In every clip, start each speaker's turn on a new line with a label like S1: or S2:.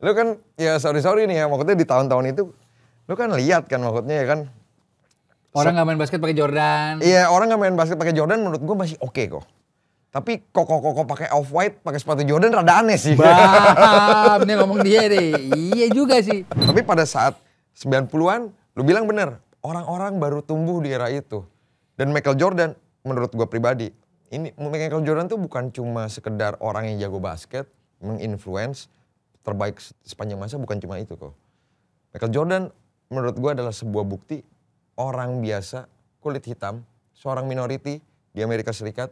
S1: Lu kan ya sorry nih ya, maksudnya di tahun-tahun itu lu kan lihat kan maksudnya ya kan.
S2: Orang nggak main basket pakai Jordan.
S1: Iya, orang nggak main basket pakai Jordan menurut gue masih oke kok. Tapi koko pakai Off-White, pakai sepatu Jordan rada aneh sih.
S2: Bam, nih ngomong dia deh. Iya juga sih.
S1: Tapi pada saat 90-an, lu bilang bener, orang-orang baru tumbuh di era itu. Dan Michael Jordan, menurut gue pribadi, Michael Jordan tuh bukan cuma sekedar orang yang jago basket, menginfluence terbaik sepanjang masa, bukan cuma itu kok. Michael Jordan menurut gue adalah sebuah bukti orang biasa, kulit hitam, seorang minority di Amerika Serikat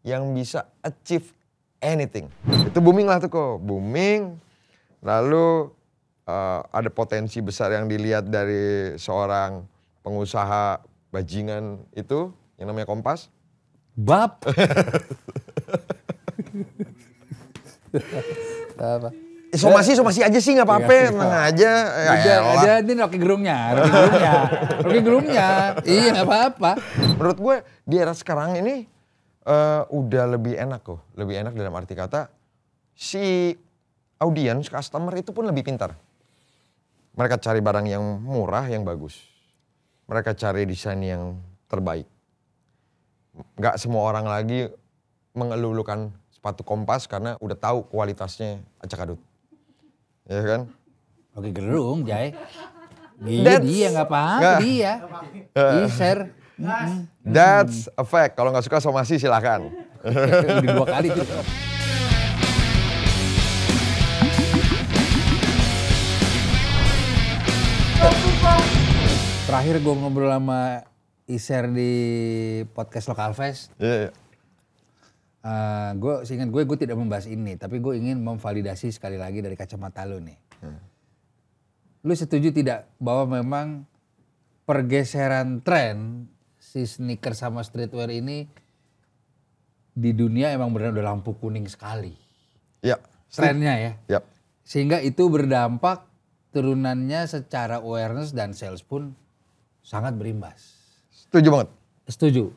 S1: yang bisa achieve anything. Itu booming lah tuh kok, booming. Lalu ada potensi besar yang dilihat dari seorang pengusaha bajingan itu yang namanya Kompas.
S2: Bab. Apa?
S1: Somasi aja sih nggak apa-apa, tenang aja.
S2: Ada ini Rocky Gerungnya. Iya nggak apa-apa.
S1: Menurut gue di era sekarang ini udah lebih enak kok, lebih enak dalam arti kata si audiens, customer itu pun lebih pintar. Mereka cari barang yang murah, yang bagus. Mereka cari desain yang terbaik. Gak semua orang lagi mengeluh-elukan sepatu Kompas karena udah tahu kualitasnya acak adut. Ya kan?
S2: Rocky Gerung, Jay. Dia nggak apa-apa, dia. Share.
S1: That's a fact. Kalau nggak suka somasi silakan.
S2: Udah 2 kali tuh. Terakhir gue ngobrol sama Iser di podcast Local Fest.
S1: Iya.
S2: Gue seingat gue tidak membahas ini, tapi gue ingin memvalidasi sekali lagi dari kacamata lu nih. Lu setuju tidak bahwa memang pergeseran tren si sneaker sama streetwear ini di dunia emang benar udah lampu kuning sekali?
S1: Ya.
S2: Trennya ya.
S1: Ya.
S2: Sehingga itu berdampak turunannya secara awareness dan sales pun sangat berimbas.
S1: Setuju banget.
S2: Setuju.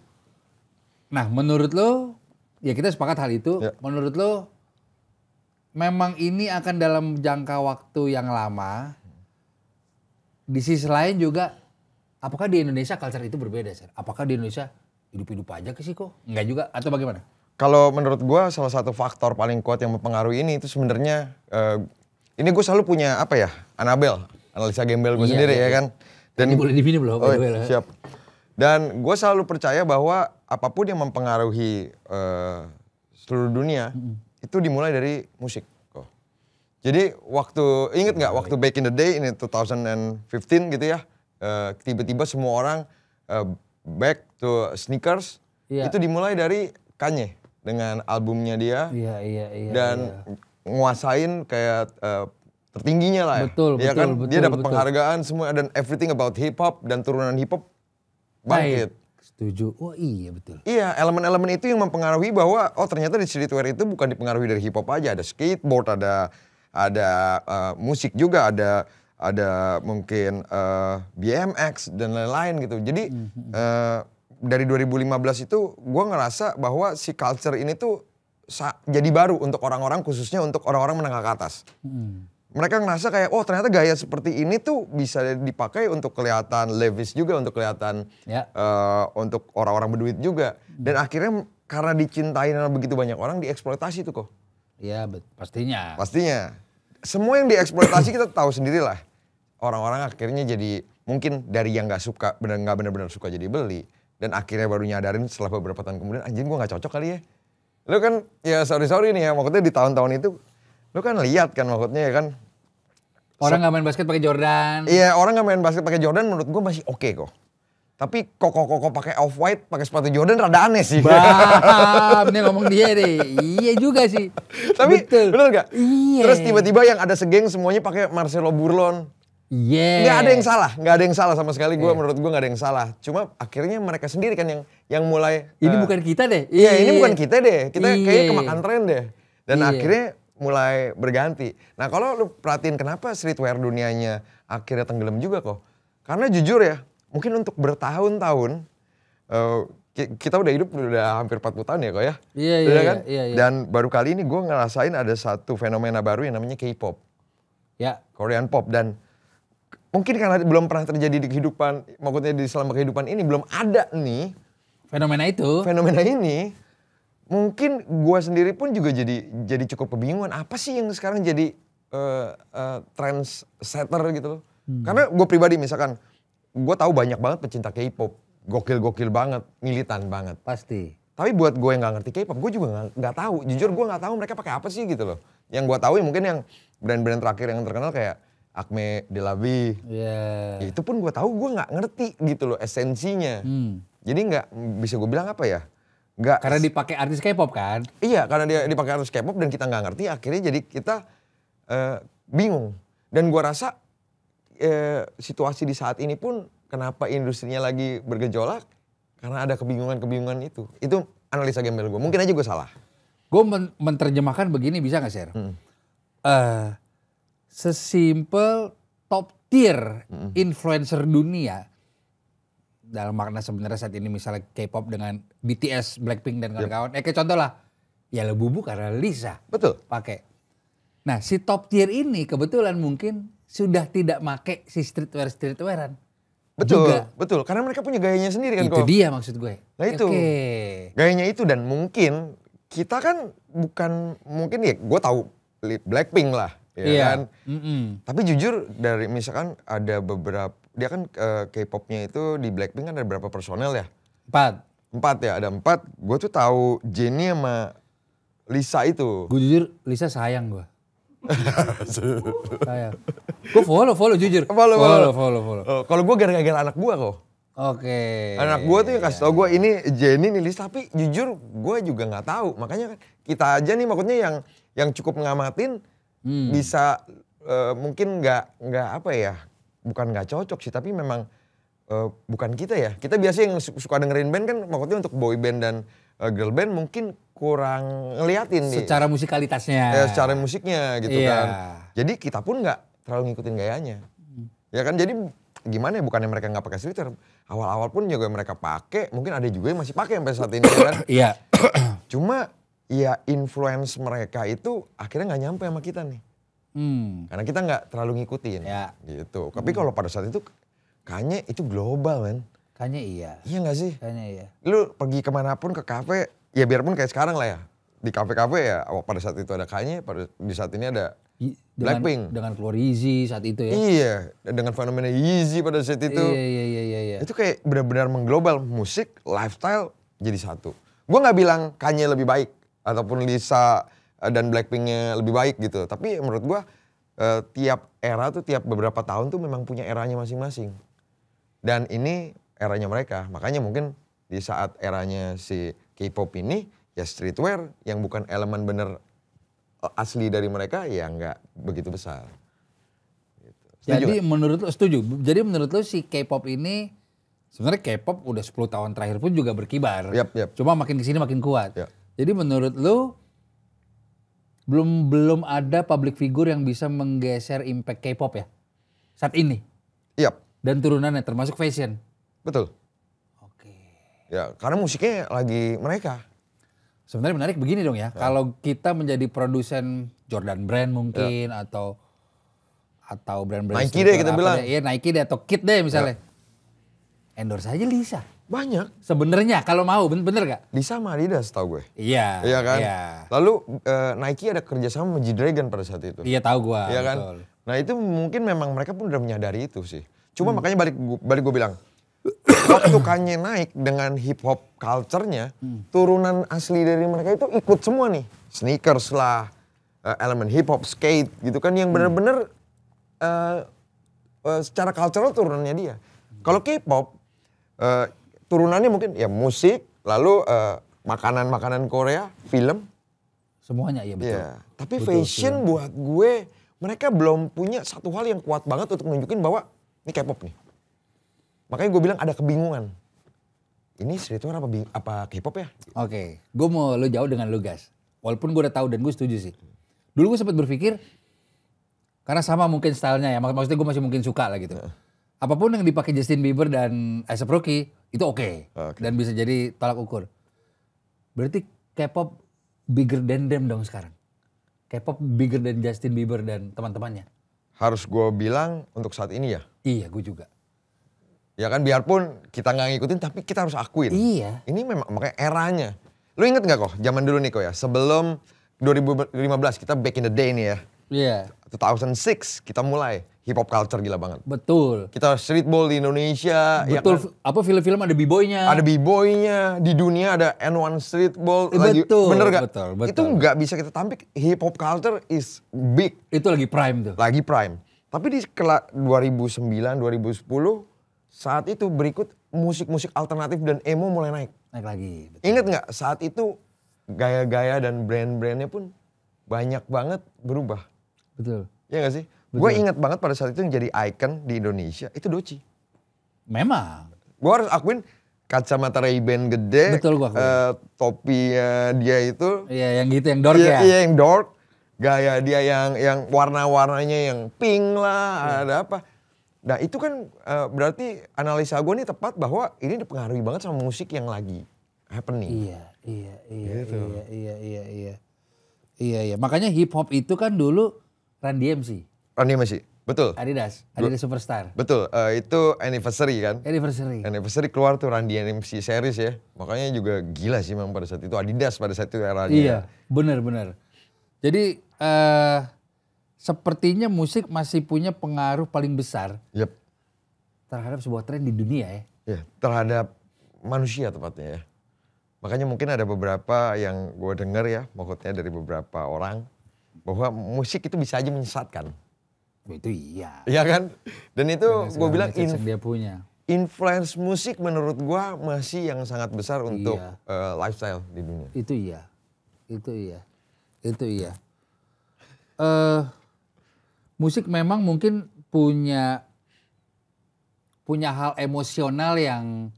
S2: Nah menurut lo, ya kita sepakat hal itu.
S1: Ya.
S2: Menurut lo, memang ini akan dalam jangka waktu yang lama. Di sisi lain juga, apakah di Indonesia culture itu berbeda, Sir? Apakah di Indonesia hidup-hidup aja ke sih kok? Enggak juga, atau bagaimana?
S1: Kalau menurut gue salah satu faktor paling kuat yang mempengaruhi ini itu sebenarnya, ini gue selalu punya apa ya, analisa gembel gue sendiri ya kan.
S2: Dan boleh di sini belum?
S1: Siap. Dan gue selalu percaya bahwa apapun yang mempengaruhi seluruh dunia itu dimulai dari musik. Jadi inget nggak waktu back in the day ini 2015 gitu ya, tiba-tiba semua orang back to sneakers, itu dimulai dari Kanye dengan albumnya dia, dan nguasain kayak tertingginya lah ya.
S2: Betul,
S1: dia dapat penghargaan semua dan everything about hip hop dan turunan hip hop bangkit.
S2: Setuju. Oh iya betul.
S1: Iya, elemen-elemen itu yang mempengaruhi bahwa ternyata di streetwear itu bukan dipengaruhi dari hip hop aja, ada skateboard, ada musik juga, ada mungkin BMX dan lain-lain gitu. Jadi dari 2015 itu gue ngerasa bahwa si culture ini tuh jadi baru untuk orang-orang, khususnya untuk orang-orang menengah ke atas. Mereka ngerasa kayak, ternyata gaya seperti ini tuh bisa dipakai untuk kelihatan levis juga, untuk kelihatan untuk orang-orang berduit juga. Dan akhirnya karena dicintai oleh begitu banyak orang, dieksploitasi tuh kok.
S2: Iya, pastinya.
S1: Pastinya. Semua yang dieksploitasi kita tahu sendirilah. Orang-orang akhirnya jadi mungkin dari yang nggak suka, nggak benar-benar suka jadi beli, dan akhirnya baru nyadarin setelah beberapa tahun kemudian, anjing gue nggak cocok kali ya. Lu kan ya sorry nih ya, maksudnya di tahun-tahun itu lu kan lihat kan maksudnya ya kan.
S2: Orang nggak main basket pakai Jordan.
S1: Iya, orang nggak main basket pakai Jordan menurut gue masih oke kok. Tapi koko pakai Off-White, pakai sepatu Jordan rada aneh sih.
S2: Bam, nih ngomong dia deh. Iya juga sih.
S1: Tapi betul nggak?
S2: Iya.
S1: Terus tiba-tiba yang ada segeng semuanya pakai Marcelo Burlon.
S2: Iya.
S1: Nggak ada yang salah sama sekali. Menurut gue nggak ada yang salah. Cuma akhirnya mereka sendiri kan yang mulai.
S2: Ini bukan kita deh.
S1: Iya, ini bukan kita deh. Kita kayaknya kemakan tren deh. Dan akhirnya mulai berganti. Nah kalau lu perhatiin kenapa streetwear dunianya akhirnya tenggelam juga kok. Karena jujur ya, mungkin untuk bertahun-tahun, kita udah hidup udah hampir 40 tahun ya kok ya.
S2: Iya.
S1: Dan baru kali ini gue ngerasain ada satu fenomena baru yang namanya K-pop.
S2: Ya.
S1: Korean pop. Dan mungkin karena belum pernah terjadi di kehidupan, maksudnya di selama kehidupan ini belum ada nih fenomena ini. Mungkin gue sendiri pun juga jadi cukup kebingungan apa sih yang sekarang jadi trendsetter gitu loh. Karena gue pribadi misalkan, gue tahu banyak banget pecinta K-pop, gokil-gokil banget, militan banget.
S2: Pasti.
S1: Tapi buat gue yang nggak ngerti K-pop, gue juga nggak tahu. Jujur gue nggak tahu mereka pakai apa sih gitu loh. Yang gue tahu ya mungkin yang brand-brand terakhir yang terkenal kayak Acme, De La Vie.
S2: Yeah.
S1: Itu pun gue tahu gue nggak ngerti gitu loh esensinya. Jadi nggak bisa gue bilang apa ya? Nggak.
S2: Karena dipakai artis K-pop kan?
S1: Iya, karena dia dipakai artis K-pop dan kita nggak ngerti, akhirnya jadi kita bingung. Dan gue rasa situasi di saat ini pun kenapa industrinya lagi bergejolak karena ada kebingungan itu. Itu analisa gembel gue. Mungkin aja gue salah.
S2: Gue menerjemahkan begini, bisa gak Sher? Sesimpel top tier influencer dunia dalam makna sebenarnya saat ini misalnya K-pop dengan BTS, Blackpink dan kawan-kawan. Kayak contoh lah, ya Labubu karena Lisa.
S1: Betul.
S2: Pakai. Nah si top tier ini kebetulan mungkin sudah tidak make si streetwear-streetwearan.
S1: Betul,
S2: juga.
S1: Betul. Karena mereka punya gayanya sendiri kan.
S2: Itu dia maksud gue.
S1: Nah itu, gayanya itu dan mungkin kita kan bukan, mungkin ya gue tahu Blackpink lah. Ya kan? Tapi jujur dari misalkan ada beberapa, dia kan K-popnya itu di Blackpink kan ada berapa personel ya? 4 ya, ada 4. Gue tuh tahu Jennie sama Lisa itu.
S2: Gue jujur Lisa sayang gue. Sayang. Gue follow jujur. Follow.
S1: Kalau gue gara-gara anak gue kok.
S2: Oke.
S1: Anak gue tuh yang kasih tau gue ini Jennie nih Lisa, tapi jujur gue juga nggak tahu. Makanya kan kita aja nih maksudnya yang cukup ngamatin bisa mungkin nggak apa ya, bukan nggak cocok sih, tapi memang bukan kita ya. Kita biasa yang suka dengerin band kan maksudnya untuk boy band dan girl band mungkin kurang ngeliatin nih.
S2: Secara musikalitasnya.
S1: Ya, secara musiknya gitu kan. Jadi kita pun nggak terlalu ngikutin gayanya. Ya kan, jadi gimana ya, bukannya mereka nggak pakai streetwear. Awal-awal pun juga mereka pakai, mungkin ada juga yang masih pakai sampai saat ini kan.
S2: Iya.
S1: Cuma ya influence mereka itu akhirnya nggak nyampe sama kita nih. Karena kita nggak terlalu ngikutin gitu. Tapi kalau pada saat itu kayaknya itu global man.
S2: Kayaknya iya.
S1: Iya nggak sih?
S2: Kayaknya iya.
S1: Lu pergi kemanapun ke kafe, ya biarpun kayak sekarang lah ya. Di kafe-kafe ya pada saat itu ada kayaknya, di saat ini ada Blackpink.
S2: Dengan keluar Yeezy saat itu ya.
S1: Iya, dengan fenomena Yeezy pada saat itu.
S2: Iya.
S1: Itu kayak benar-benar mengglobal, musik, lifestyle jadi satu. Gue nggak bilang Kanye lebih baik ataupun Lisa dan Blackpinknya lebih baik gitu. Tapi menurut gue tiap era tuh, tiap beberapa tahun tuh memang punya eranya masing-masing. Dan ini eranya mereka. Makanya mungkin di saat eranya si K-pop ini ya streetwear yang bukan elemen bener asli dari mereka ya nggak begitu besar. Gitu.
S2: Jadi menurut lo, setuju. Jadi menurut lo si K-pop ini sebenarnya K-pop udah 10 tahun terakhir pun juga berkibar.
S1: Yep.
S2: Cuma makin kesini makin kuat.
S1: Yep.
S2: Jadi menurut lo belum ada public figure yang bisa menggeser impact K-pop ya saat ini.
S1: Yep.
S2: Dan turunannya termasuk fashion.
S1: Betul.
S2: Oke.
S1: Ya karena musiknya lagi mereka.
S2: Sebenarnya menarik begini dong ya. Kalau kita menjadi produsen Jordan Brand mungkin atau brand-brand
S1: Nike deh kita bilang.
S2: Iya Nike deh atau Kid deh misalnya. Endorse aja Lisa.
S1: Banyak.
S2: Sebenarnya kalau mau bener gak?
S1: Lisa sama Adidas tahu gue.
S2: Iya.
S1: Iya kan?
S2: Iya.
S1: Lalu Nike ada kerjasama sama G-Dragon pada saat itu.
S2: Iya tahu gue.
S1: Iya kan?
S2: Betul.
S1: Nah itu mungkin memang mereka pun udah menyadari itu sih. Cuma makanya balik gue bilang. Waktu Kanye naik dengan hip hop culture-nya, turunan asli dari mereka itu ikut semua nih. Sneakers lah, elemen hip hop, skate gitu kan yang bener-bener secara cultural turunannya dia. Kalau K-pop turunannya mungkin ya musik, lalu makanan-makanan Korea, film.
S2: Semuanya iya betul.
S1: Ya, tapi betul, fashion buat gue mereka belum punya satu hal yang kuat banget untuk nunjukin bahwa ini K-pop nih. Makanya gue bilang ada kebingungan. Ini streetwear apa K-pop ya?
S2: Oke, gue mau lo jauh dengan lo Gas. Walaupun gue udah tahu dan gue setuju sih. Dulu gue sempat berpikir, karena sama mungkin stylenya ya, maksudnya gue masih mungkin suka lah gitu. Apapun yang dipakai Justin Bieber dan A$AP Rocky itu oke. Dan bisa jadi tolak ukur. Berarti K-pop bigger than them dong sekarang. K-pop bigger than Justin Bieber dan teman-temannya.
S1: harus gue bilang untuk saat ini ya.
S2: Iya, gue juga.
S1: Ya kan biarpun kita nggak ngikutin tapi kita harus akuin.
S2: Iya.
S1: Ini memang makanya eranya. Lu inget nggak kok zaman dulu nih kok ya, sebelum 2015 kita back in the day nih ya.
S2: Iya.
S1: 2006 kita mulai hip hop culture gila banget.
S2: Betul.
S1: Kita streetball di Indonesia.
S2: Betul.
S1: Ya kan?
S2: Apa film-film ada b-boynya.
S1: Ada b-boynya, di dunia ada N1 streetball.
S2: Betul.
S1: Bener gak?
S2: Betul.
S1: Itu nggak bisa kita tampik. Hip hop culture is big.
S2: Itu lagi prime tuh.
S1: Lagi prime. Tapi di 2009, 2010 saat itu berikut musik-musik alternatif dan emo mulai naik.
S2: Naik lagi. Betul.
S1: Ingat nggak saat itu gaya-gaya dan brand-brandnya pun banyak banget berubah.
S2: Betul.
S1: Iya gak sih? Gue ingat banget pada saat itu yang jadi icon di Indonesia itu Doci.
S2: Memang.
S1: Gue harus akuin kacamata Ray-Ban gede,
S2: Betul gua akuin.
S1: topinya dia itu.
S2: Iya yang gitu, yang dark
S1: Iya,
S2: ya.
S1: iya yang dark. Gaya dia yang warna-warnanya yang pink lah, ada apa. Nah itu kan berarti analisa gue nih tepat bahwa ini dipengaruhi banget sama musik yang lagi happening.
S2: Iya, iya, iya,
S1: Gitu.
S2: iya. Makanya hip hop itu kan dulu Run DMC.
S1: Run DMC, betul.
S2: Adidas Superstar.
S1: Betul, itu anniversary kan.
S2: Anniversary.
S1: Keluar tuh Run DMC series ya. Makanya juga gila sih memang pada saat itu. Adidas pada saat itu eranya.
S2: Iya, benar. Jadi sepertinya musik masih punya pengaruh paling besar
S1: Yep.
S2: terhadap sebuah tren di dunia ya.
S1: Ya, terhadap manusia tepatnya ya. Makanya mungkin ada beberapa yang gue denger ya, maksudnya dari beberapa orang. Bahwa musik itu bisa aja menyesatkan.
S2: Itu iya.
S1: Iya kan? Dan itu gue bilang
S2: yang dia punya.
S1: influence musik menurut gue masih yang sangat besar untuk lifestyle di dunia.
S2: Itu iya. Musik memang mungkin punya hal emosional yang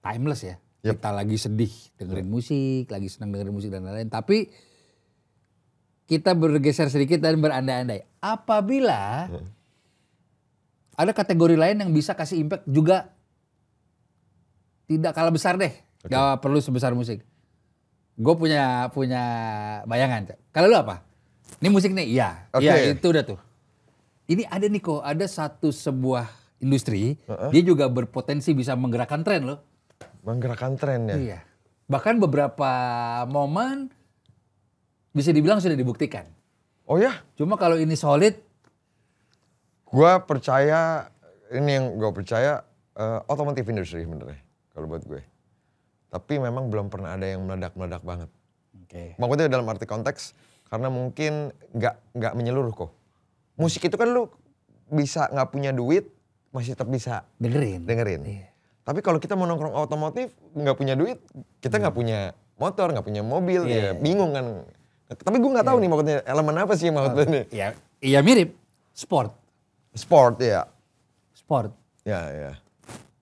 S2: timeless ya.
S1: Yep.
S2: Kita lagi sedih dengerin musik, lagi senang dengerin musik dan lain-lain. Tapi kita bergeser sedikit dan berandai-andai. Apabila ada kategori lain yang bisa kasih impact juga tidak kalah besar deh. Gak perlu sebesar musik. Gue punya bayangan. Kalau lu apa? Ini musik nih, iya. Iya itu udah tuh. Ini ada nih kok, ada sebuah industri. Dia juga berpotensi bisa menggerakkan tren loh.
S1: Menggerakkan tren ya?
S2: Iya. Bahkan beberapa momen bisa dibilang sudah dibuktikan.
S1: Oh ya?
S2: Cuma kalau ini solid.
S1: Gue percaya, ini yang gue percaya, automotive industry bener ya, kalau buat gue. Tapi memang belum pernah ada yang meledak-meledak banget.
S2: Oke.
S1: Maksudnya dalam arti konteks, karena mungkin nggak menyeluruh kok. Musik itu kan lu bisa nggak punya duit, masih tetap bisa dengerin.
S2: Iya.
S1: Tapi kalau kita mau nongkrong otomotif, nggak punya duit, kita nggak punya motor, nggak punya mobil, ya bingung kan. Tapi gue nggak tahu nih maksudnya elemen apa sih maksudnya.
S2: Iya mirip. Sport.
S1: Ya.
S2: Sport.
S1: Ya.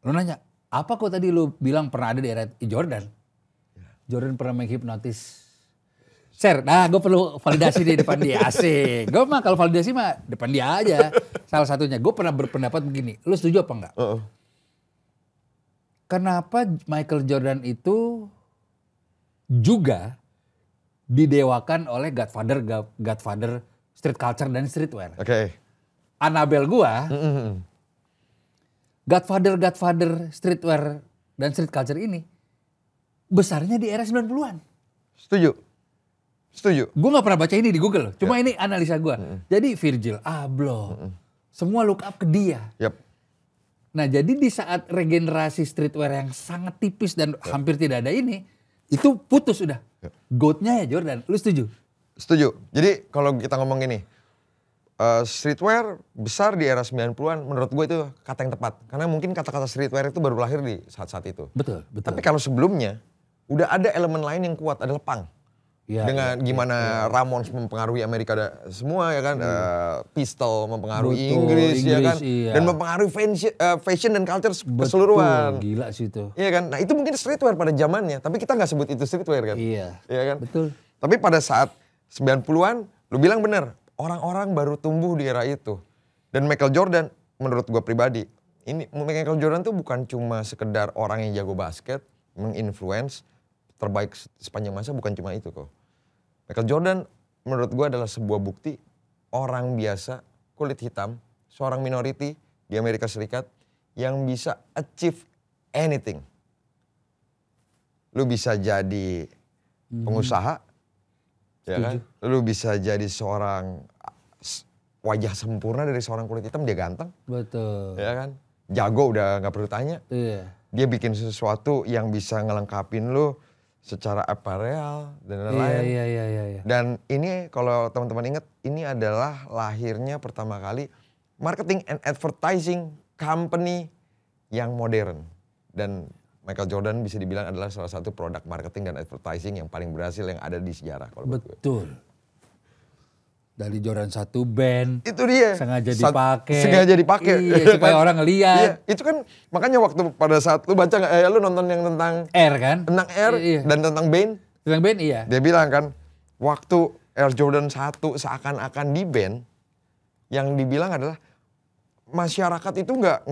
S2: Lu nanya, apa kok tadi lu bilang pernah ada di era Jordan? Jordan pernah menghipnotis. Share, nah gue perlu validasi di depan dia. Asik. Gue mah kalau validasi mah depan dia aja. Salah satunya, gue pernah berpendapat begini. Lu setuju apa enggak? Kenapa Michael Jordan itu juga didewakan oleh Godfather street culture dan streetwear?
S1: Oke.
S2: Anabel gua, Godfather streetwear dan street culture ini besarnya di era 90-an.
S1: Setuju.
S2: Gue gak pernah baca ini di Google, cuma ini analisa gue. Jadi Virgil Abloh, semua look up ke dia.
S1: Yep.
S2: Nah jadi di saat regenerasi streetwear yang sangat tipis dan hampir tidak ada ini, itu putus udah. Goat-nya ya Jordan, lu setuju?
S1: Setuju. Jadi kalau kita ngomong gini, streetwear besar di era 90-an menurut gue itu kata yang tepat. Karena mungkin kata-kata streetwear itu baru lahir di saat-saat itu.
S2: Betul.
S1: Tapi kalau sebelumnya, udah ada elemen lain yang kuat, adalah punk.
S2: Ya,
S1: dengan gimana Ramones mempengaruhi Amerika semua ya kan, Pistol mempengaruhi Inggris ya kan, dan mempengaruhi fashion dan culture keseluruhan.
S2: Gila sih itu.
S1: Iya kan, nah itu mungkin streetwear pada zamannya, tapi kita nggak sebut itu streetwear kan.
S2: Iya
S1: kan.
S2: Betul.
S1: Tapi pada saat 90-an, lu bilang bener, orang-orang baru tumbuh di era itu. Dan Michael Jordan, menurut gue pribadi, ini Michael Jordan tuh bukan cuma sekedar orang yang jago basket, menginfluence terbaik sepanjang masa, bukan cuma itu kok. Michael Jordan menurut gue adalah sebuah bukti orang biasa kulit hitam, seorang minority di Amerika Serikat yang bisa achieve anything. Lu bisa jadi pengusaha, ya kan? Lu bisa jadi seorang wajah sempurna dari seorang kulit hitam, dia ganteng.
S2: Betul.
S1: Ya kan? Jago udah nggak perlu tanya.
S2: Iya.
S1: Dia bikin sesuatu yang bisa ngelengkapin lu secara aparel dan lain-lain.
S2: Iya.
S1: Dan ini kalau teman-teman ingat, ini adalah lahirnya pertama kali marketing and advertising company yang modern. Dan Michael Jordan bisa dibilang adalah salah satu produk marketing dan advertising yang paling berhasil yang ada di sejarah. Kalau
S2: betul. Dari Jordan 1 band.
S1: Itu dia.
S2: Sengaja dipakai. Iya, supaya orang ngeliat.
S1: Iya, itu kan makanya waktu pada saat lu baca lu nonton yang tentang
S2: Air kan?
S1: Tentang Air dan tentang Bane.
S2: Tentang band iya.
S1: Dia bilang kan, waktu Air Jordan 1 seakan-akan di band, yang dibilang adalah masyarakat itu nggak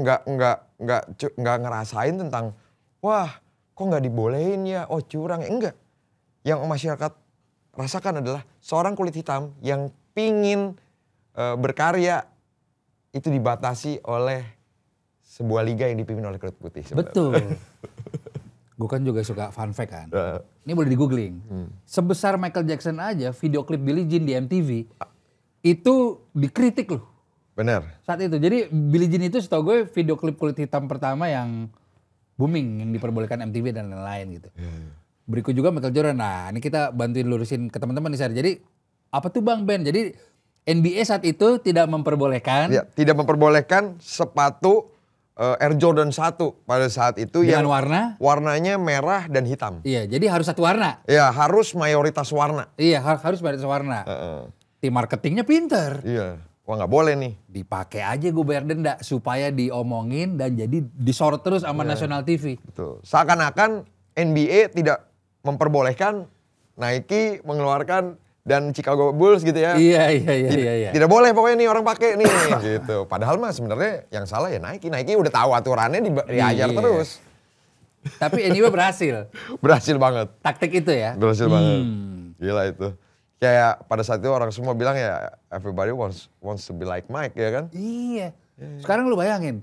S1: ngerasain tentang wah kok nggak dibolehin ya, oh curang, enggak. Yang masyarakat rasakan adalah seorang kulit hitam yang pingin berkarya itu dibatasi oleh sebuah liga yang dipimpin oleh kulit putih. Sebenarnya.
S2: Betul. Gue kan juga suka fun fact kan. Ini boleh di googling. Sebesar Michael Jackson aja video klip Billie Jean di MTV itu dikritik loh.
S1: Benar.
S2: Saat itu. Jadi Billie Jean itu setahu gue video klip kulit hitam pertama yang booming, yang diperbolehkan MTV dan lain-lain gitu. Berikut juga Michael Jordan. Nah ini kita bantuin lurusin ke teman-teman nih Sar. Jadi apa tuh Bang Ben? Jadi NBA saat itu tidak memperbolehkan.
S1: Ya, tidak memperbolehkan sepatu Air Jordan 1 pada saat itu
S2: dengan
S1: yang warnanya merah dan hitam.
S2: Iya, jadi harus satu warna.
S1: Iya, harus mayoritas warna.
S2: Iya, harus mayoritas warna. Tim marketingnya pinter.
S1: Iya, wah nggak boleh nih.
S2: Dipakai aja gue bayar denda supaya diomongin dan jadi disorot terus sama National TV.
S1: Betul. Seakan-akan NBA tidak memperbolehkan Nike mengeluarkan dan Chicago Bulls gitu ya.
S2: Iya.
S1: Tidak boleh pokoknya nih orang pakai nih gitu. Padahal mah sebenarnya yang salah ya Nike. Nike udah tahu aturannya diajar terus.
S2: Tapi anyway berhasil.
S1: Berhasil banget.
S2: Taktik itu ya.
S1: Berhasil banget. Gila itu. Kayak pada saat itu orang semua bilang ya everybody wants to be like Mike ya kan.
S2: Iya. Sekarang lu bayangin.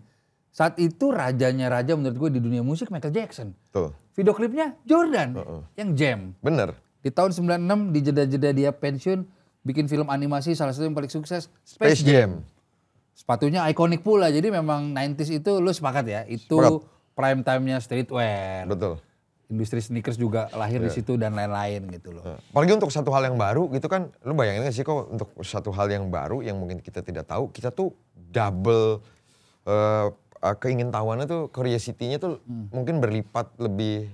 S2: Saat itu rajanya raja menurut gue di dunia musik Michael Jackson.
S1: Tuh.
S2: Video klipnya Jordan yang jam.
S1: Bener.
S2: Di tahun 96 di jeda-jeda dia pensiun bikin film animasi salah satu yang paling sukses Space Jam. Sepatunya ikonik pula jadi memang 90s itu lu sepakat ya itu
S1: sepakat.
S2: Prime time-nya streetwear.
S1: Betul.
S2: Industri sneakers juga lahir di situ dan lain-lain gitu loh.
S1: Apalagi untuk satu hal yang baru gitu kan lu bayangin gak sih kok untuk satu hal yang baru yang mungkin kita tidak tahu kita tuh double keingintahuannya tuh curiosity-nya tuh mungkin berlipat lebih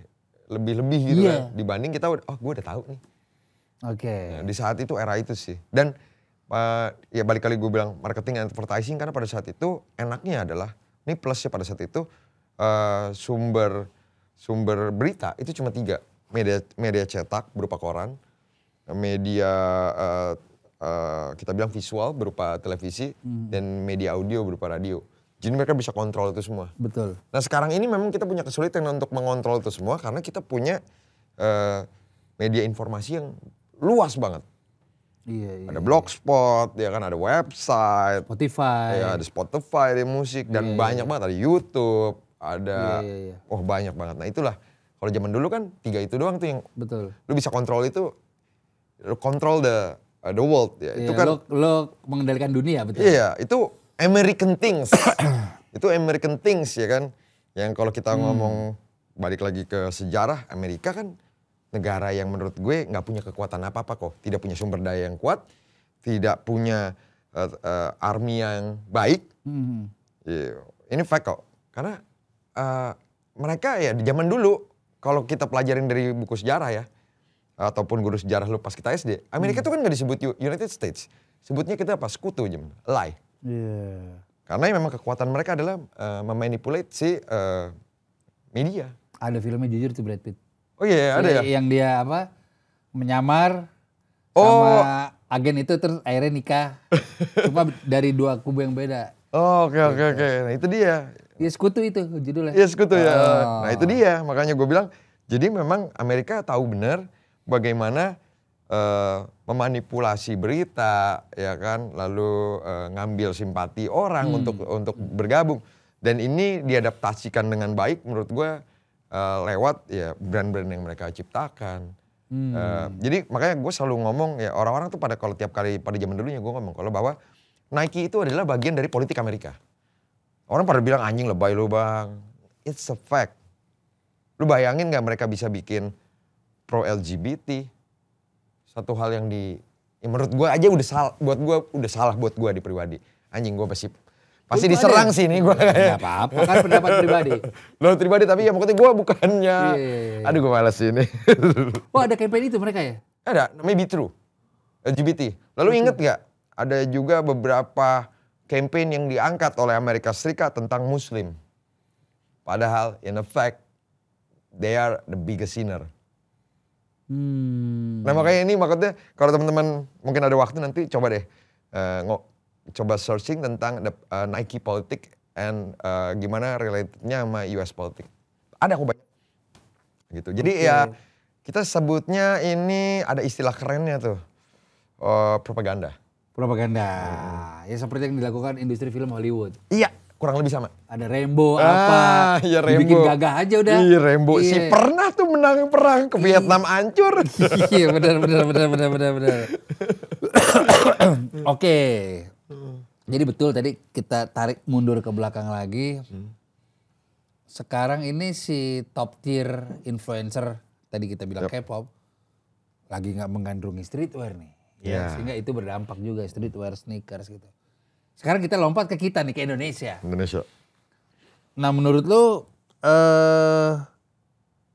S1: gitu kan dibanding kita gue udah tahu nih.
S2: Oke.
S1: Nah, di saat itu era itu sih. Dan ya balik kali gue bilang marketing and advertising karena pada saat itu enaknya adalah ini plusnya pada saat itu sumber berita itu cuma 3. Media cetak berupa koran, media kita bilang visual berupa televisi dan media audio berupa radio. Jadi mereka bisa kontrol itu semua.
S2: Betul.
S1: Nah sekarang ini memang kita punya kesulitan untuk mengontrol itu semua karena kita punya media informasi yang luas banget.
S2: Iya.
S1: Ada blogspot, ya kan ada website,
S2: Spotify.
S1: ya ada Spotify, ada musik dan banyak banget ada YouTube, ada banyak banget. Nah itulah kalau zaman dulu kan 3 itu doang tuh yang
S2: betul.
S1: Lu bisa kontrol itu, lu control the world ya. Itu kan
S2: lo mengendalikan dunia betul.
S1: Iya, itu American things. Itu American things ya kan. Yang kalau kita ngomong balik lagi ke sejarah, Amerika kan negara yang menurut gue nggak punya kekuatan apa-apa kok. Tidak punya sumber daya yang kuat, tidak punya army yang baik. Ini fact kok. Karena mereka ya di zaman dulu, kalau kita pelajarin dari buku sejarah ya, ataupun guru sejarah lu pas kita SD, Amerika itu kan nggak disebut United States. Sebutnya kita apa? Sekutu aja, lie. Karena memang kekuatan mereka adalah memanipulate si media.
S2: Ada filmnya jujur tuh Brad Pitt.
S1: Oh iya ada ya?
S2: Yang dia apa menyamar sama agen itu terus akhirnya nikah. Cuma dari 2 kubu yang beda.
S1: Oh oke. Nah itu dia.
S2: Ya sekutu itu judulnya.
S1: Iya sekutu ya. Nah itu dia makanya gue bilang. Jadi memang Amerika tahu benar bagaimana memanipulasi berita, ya kan, lalu ngambil simpati orang untuk bergabung. Dan ini diadaptasikan dengan baik menurut gue lewat ya brand-brand yang mereka ciptakan. Jadi makanya gue selalu ngomong ya orang-orang tuh kalau tiap kali pada zaman dulunya gue ngomong kalau bahwa Nike itu adalah bagian dari politik Amerika. Orang pada bilang anjing lebay lu bang. It's a fact. Lu bayangin gak mereka bisa bikin pro LGBT? Satu hal yang menurut gue aja udah salah, buat gue di pribadi. Anjing gue pasti diserang sih nih gue.
S2: Gak apa-apa kan pendapat pribadi.
S1: Lo pribadi tapi ya pokoknya gue bukannya. Aduh gue malas ini.
S2: Wah ada campaign itu mereka ya?
S1: Ada, namanya Be True. LGBT. Lalu inget gak? Ada juga beberapa campaign yang diangkat oleh Amerika Serikat tentang Muslim. Padahal in effect, they are the biggest sinner. Nah makanya ini maksudnya kalau teman-teman mungkin ada waktu nanti coba deh coba searching tentang Nike politik and gimana relatednya sama US politik. Ada kok banyak. Gitu. Jadi ya kita sebutnya ini ada istilah kerennya tuh propaganda.
S2: Propaganda. Ya seperti yang dilakukan industri film Hollywood.
S1: Iya. Kurang lebih sama.
S2: Ada Rambo apa,
S1: ya
S2: dibikin gagah aja udah.
S1: Iya Rambo, si pernah tuh menang perang ke Vietnam hancur.
S2: Iya benar. Oke. Jadi betul tadi kita tarik mundur ke belakang lagi. Sekarang ini si top tier influencer, tadi kita bilang K-pop, lagi gak menggandrungi streetwear nih. Ya, sehingga itu berdampak juga streetwear, sneakers gitu. Sekarang kita lompat ke kita nih, ke Indonesia. Nah menurut lu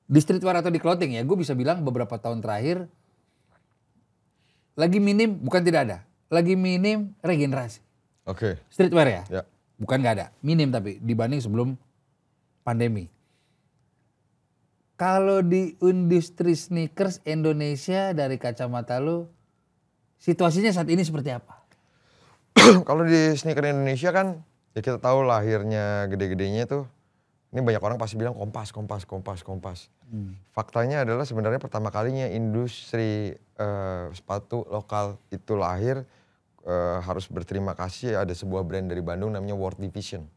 S2: di streetwear atau di clothing ya, gue bisa bilang beberapa tahun terakhir lagi minim, bukan tidak ada, lagi minim regenerasi. Streetwear ya? Bukan gak ada, minim tapi dibanding sebelum pandemi. Kalau di industri sneakers Indonesia dari kacamata lu, situasinya saat ini seperti apa?
S1: Kalau di sneaker Indonesia kan ya kita tahu lahirnya gede-gedenya tuh ini banyak orang pasti bilang Kompas. Faktanya adalah sebenarnya pertama kalinya industri sepatu lokal itu lahir harus berterima kasih ada sebuah brand dari Bandung namanya World Division.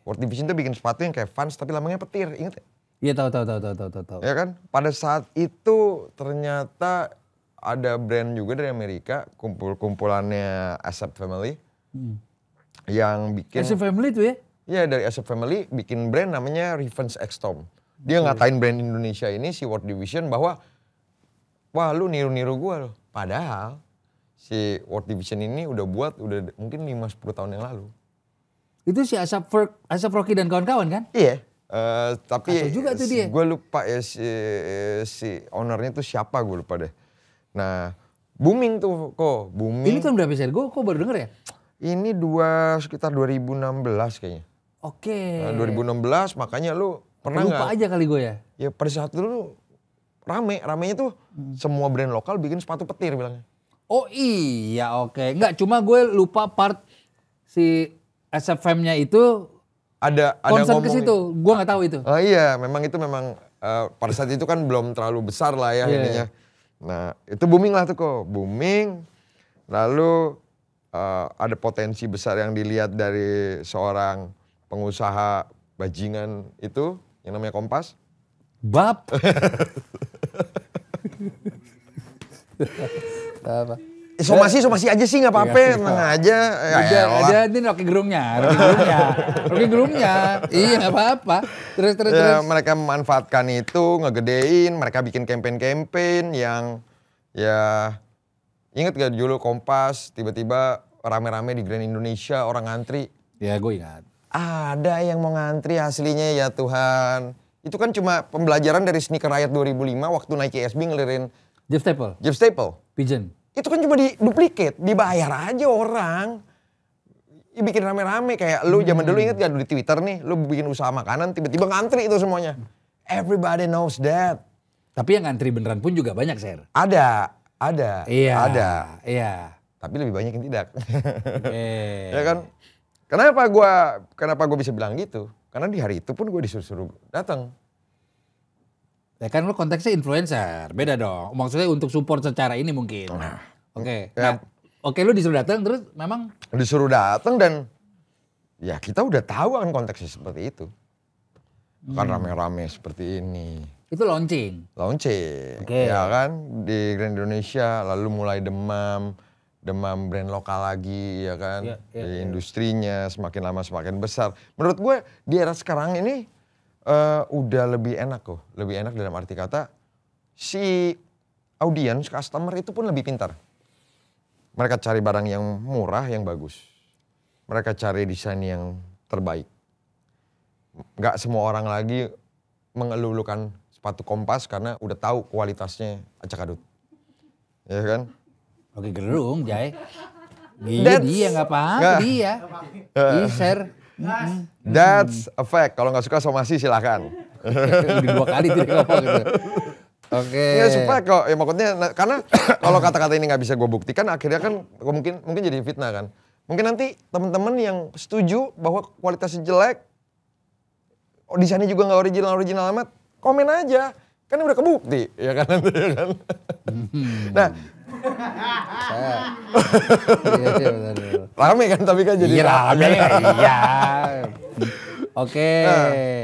S1: World Division tuh bikin sepatu yang kayak Vans tapi lambangnya petir, inget ya?
S2: Iya tahu.
S1: Ya kan? Pada saat itu ternyata ada brand juga dari Amerika, kumpulannya Asap Family, yang bikin...
S2: Asap Family itu ya?
S1: Iya dari Asap Family bikin brand namanya Revenge X Tom. Dia ngatain brand Indonesia ini, si World Division, bahwa wah lu niru-niru gua loh. Padahal si World Division ini udah mungkin 5-10 tahun yang lalu.
S2: Itu si Asap Rocky dan kawan-kawan kan?
S1: Iya. Tapi
S2: juga tuh dia.
S1: Gue lupa ya si ownernya tuh siapa, gue lupa deh. Nah, booming tuh kok, booming.
S2: Ini tahun berapa sih? Gue kok baru denger ya?
S1: Ini sekitar 2016 kayaknya. Nah, 2016 makanya lu pernah nggak?
S2: Lupa aja kali gue ya.
S1: Ya pada saat dulu ramenya tuh semua brand lokal bikin sepatu petir bilangnya.
S2: Oh iya Enggak, cuma gue lupa part si SFM-nya itu
S1: ada
S2: concern ke situ. Gue nggak tahu itu.
S1: Oh iya, memang pada saat itu kan belum terlalu besar lah ya ininya. Nah itu booming lah tuh kok, booming. Lalu ada potensi besar yang dilihat dari seorang pengusaha bajingan itu yang namanya Kompas.
S2: Bab. Apa?
S1: Somasi aja sih nggak apa-apa, tenang aja.
S2: Ada ini Rocky Gerungnya. Iya nggak apa-apa. Terus.
S1: Mereka memanfaatkan itu, ngegedein, mereka bikin campaign yang ya inget gak dulu Kompas tiba-tiba rame-rame di Grand Indonesia orang ngantri.
S2: Ya gue ingat.
S1: Ada yang mau ngantri aslinya ya Tuhan. Itu kan cuma pembelajaran dari Sneaker Riot 2005 waktu Nike SB ngelirin
S2: Jeff Staple. Pigeon.
S1: Itu kan cuma diduplikat, dibayar aja orang. Bikin rame-rame kayak lu zaman dulu inget gak di Twitter nih, lu bikin usaha makanan tiba-tiba ngantri itu semuanya. Everybody knows that.
S2: Tapi yang ngantri beneran pun juga banyak, Ser.
S1: Ada.
S2: Iya.
S1: Tapi lebih banyak yang tidak. Ya kan? Kenapa gua bisa bilang gitu? Karena di hari itu pun gue disuruh datang.
S2: Ya kan lu konteksnya influencer, beda dong. Maksudnya untuk support secara ini mungkin. Oke.
S1: Ya.
S2: Nah, oke lu disuruh datang terus memang
S1: Disuruh datang dan ya kita udah tahu kan konteksnya seperti itu. Kan rame-rame seperti ini.
S2: itu launching.
S1: Launching,
S2: Oke.
S1: ya kan di Grand Indonesia, lalu mulai demam brand lokal lagi, ya kan, di industrinya semakin lama semakin besar. Menurut gue di era sekarang ini udah lebih enak kok, lebih enak dalam arti kata si audiens, customer itu pun lebih pintar. Mereka cari barang yang murah, yang bagus. Mereka cari desain yang terbaik. Nggak semua orang lagi mengeluh-elukan sepatu Kompas karena udah tahu kualitasnya acak adut. Ya kan?
S2: Oke gerung, Jay. Dia nggak apa-apa, dia. Share.
S1: That's a fact. Kalau nggak suka somasi silakan.
S2: Udah 2 kali tidak ngomong gitu. Oke.
S1: Ya supaya kok, ya maksudnya karena kalau kata-kata ini nggak bisa gue buktikan, akhirnya kan mungkin jadi fitnah kan. Mungkin nanti teman-teman yang setuju bahwa kualitasnya jelek, desainnya juga nggak original amat, komen aja, kan udah kebukti, ya kan nanti, ya kan. Nah, rame kan tapi kan jadi
S2: rame, iya. Oke,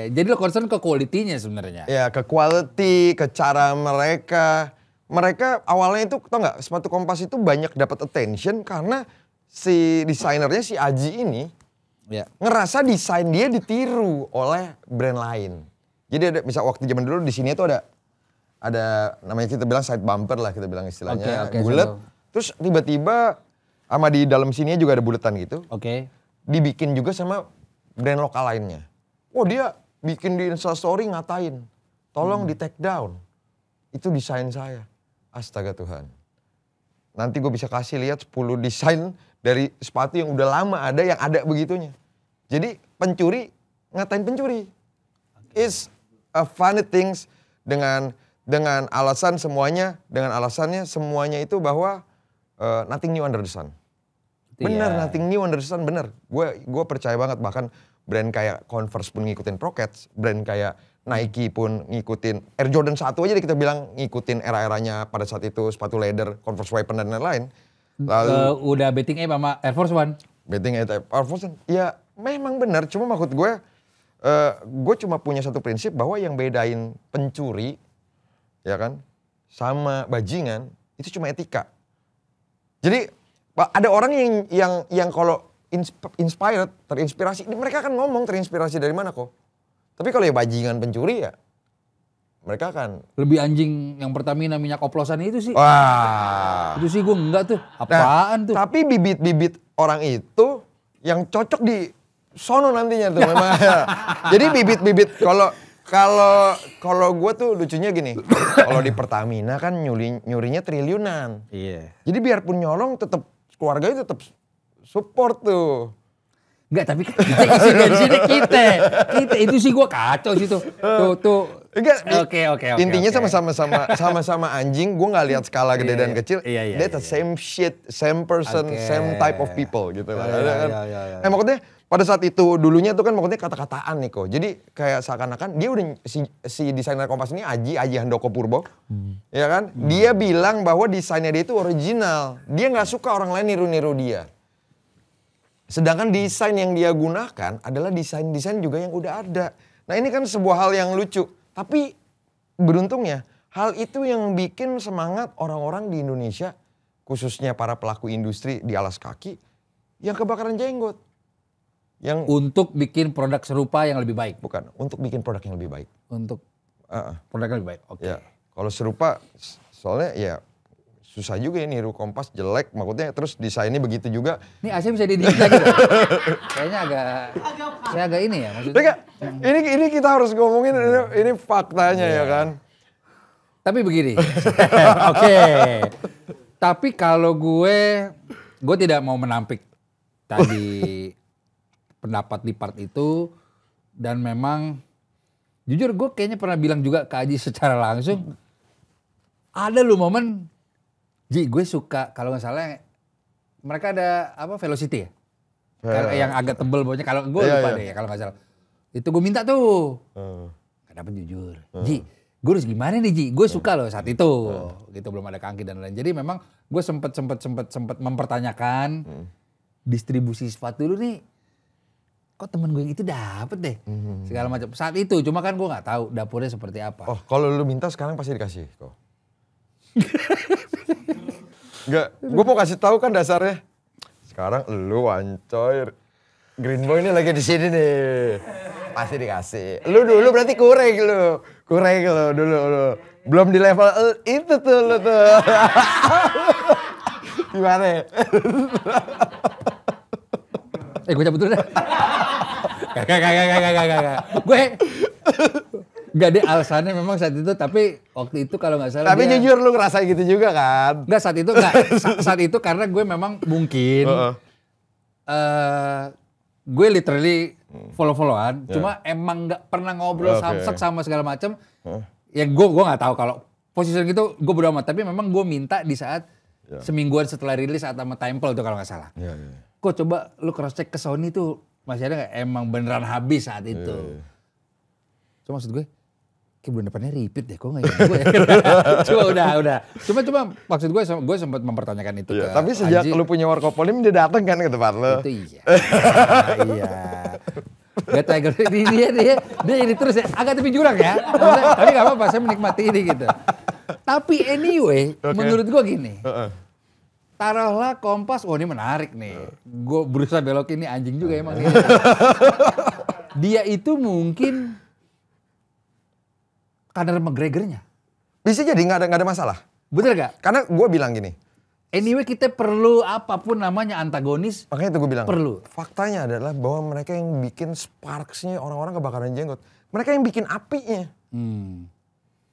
S2: jadi lo concern ke quality-nya sebenarnya.
S1: Ya ke quality, ke cara mereka. Mereka awalnya itu tau nggak, sepatu Kompas itu banyak dapat attention karena si desainernya si Aji ini ngerasa desain dia ditiru oleh brand lain. Jadi ada misal waktu zaman dulu di sini tuh ada namanya kita bilang side bumper lah kita bilang istilahnya, bulat. Terus tiba-tiba sama di dalam sini juga ada buletan gitu. Dibikin juga sama brand lokal lainnya. Wah dia bikin di Instastory ngatain, tolong di take down. Itu desain saya. Astaga Tuhan. Nanti gue bisa kasih lihat 10 desain dari sepatu yang udah lama ada yang ada begitunya. Jadi pencuri ngatain pencuri. It's a funny things dengan alasannya semuanya itu bahwa nothing new under the sun. Bener, nothing new under the sun, bener. Gue percaya banget, bahkan brand kayak Converse pun ngikutin Pro-Keds, brand kayak Nike pun ngikutin, Air Jordan 1 aja deh kita bilang ngikutin era-eranya pada saat itu, sepatu leather, Converse Weapon dan lain-lain. Lalu
S2: udah betting ape sama Air Force One.
S1: Betting ape, Air Force One, ya memang bener, cuma maksud gue cuma punya satu prinsip bahwa yang bedain pencuri, ya kan, sama bajingan, itu cuma etika. Jadi ada orang yang kalau inspired, terinspirasi, mereka akan ngomong terinspirasi dari mana kok. Tapi kalau ya bajingan pencuri ya, mereka akan
S2: lebih anjing yang Pertamina minyak oplosan itu sih.
S1: Wah.
S2: Itu sih gue enggak tuh. Apaan tuh?
S1: Tapi bibit-bibit orang itu yang cocok di sono nantinya tuh memang. Jadi bibit-bibit kalau gue tuh lucunya gini. Kalau di Pertamina kan nyurinya triliunan.
S2: Iya.
S1: Jadi biarpun nyolong tetap keluarganya tetap support tuh.
S2: Enggak, tapi kita isi bensinnya kita itu sih gue kacau sih tuh. Oke.
S1: Intinya sama-sama anjing, gue nggak lihat skala gede dan kecil.
S2: Iya.
S1: The same shit, same person, same type of people gitu lah.
S2: Iya.
S1: Maksudnya pada saat itu dulunya tuh kan maksudnya kata-kataan nih kok. Jadi kayak seakan-akan dia udah si desainer Kompas ini Aji Handoko Purbo, ya kan? Dia bilang bahwa desainnya dia itu original. Dia nggak suka orang lain niru-niru dia. Sedangkan desain yang dia gunakan adalah desain-desain juga yang udah ada. Nah ini kan sebuah hal yang lucu. Tapi beruntungnya hal itu yang bikin semangat orang-orang di Indonesia, khususnya para pelaku industri di alas kaki, yang kebakaran jenggot.
S2: Untuk bikin produk serupa yang lebih baik?
S1: Bukan, untuk bikin produk yang lebih baik.
S2: Untuk produk yang lebih baik, oke.
S1: Ya, kalau serupa, soalnya ya susah juga ya niru Kompas jelek, maksudnya terus desainnya begitu juga.
S2: Ini AC bisa didikit lagi dong? Kayaknya agak ini ya maksudnya.
S1: Ini kita harus ngomongin ini faktanya ya kan.
S2: Tapi begini, oke. Tapi kalau gue tidak mau menampik tadi pendapat di part itu, dan memang jujur gue kayaknya pernah bilang juga ke Aji secara langsung, ada lu momen Ji, gue suka kalau nggak salah mereka ada apa Velocity ya, yang agak tebel bawahnya. Kalau gue lupa deh ya kalau nggak salah. Itu gue minta tuh, nggak dapet jujur. Ji, gue harus gimana nih Ji? Gue suka loh saat itu, gitu belum ada Kangki dan lain. Jadi memang gue sempet mempertanyakan distribusi sepatu lu nih, kok temen gue yang itu dapet deh, segala macam. Saat itu, cuma kan gue nggak tahu dapurnya seperti apa.
S1: Oh, kalau lu minta sekarang pasti dikasih kok. Enggak, gue mau kasih tahu kan dasarnya. Sekarang lu Wancoy, Green Boy ini lagi di sini nih. Pasti dikasih. Lu dulu berarti kurang lu dulu. Belum di level itu tuh lu tuh. Gimana?
S2: Gue cabut dulu dah. Gak. Gue gak deh alasannya memang saat itu, tapi waktu itu kalau gak salah.
S1: Tapi jujur lu ngerasain gitu juga kan?
S2: Enggak saat itu karena gue memang mungkin gue literally follow-followan, cuma emang gak pernah ngobrol samsek sama segala macam. Ya gue gak tahu kalau posisi gitu gue bodo amat, tapi memang gue minta di saat semingguan setelah rilis saat sama Temple tuh kalau gak salah. Kok coba lu cross check ke Sony tuh masih ada gak? Emang beneran habis saat itu. Cuma maksud gue, kayak bulan depannya repeat deh, kok gak ingat gue ya. Cuma udah. Cuma maksud gue sempat mempertanyakan itu ke
S1: tapi sejak
S2: Anji,
S1: lu punya Warkopolim dia dateng kan ke tempat lu.
S2: itu iya. Iya. Gak Tiger, dia ini terus ya, agak tepi jurang ya. Tapi gak apa-apa, saya menikmati ini gitu. Tapi anyway, menurut gue gini. Taruhlah Kompas, ini menarik nih. Gue berusaha belok ini anjing juga emang. Dia itu mungkin Conor McGregor-nya.
S1: Bisa jadi nggak ada masalah.
S2: Bener gak?
S1: Karena gue bilang gini.
S2: Anyway kita perlu apapun namanya antagonis.
S1: Makanya itu gue bilang.
S2: Perlu.
S1: Faktanya adalah bahwa mereka yang bikin sparks-nya orang-orang kebakaran jenggot. Mereka yang bikin apinya.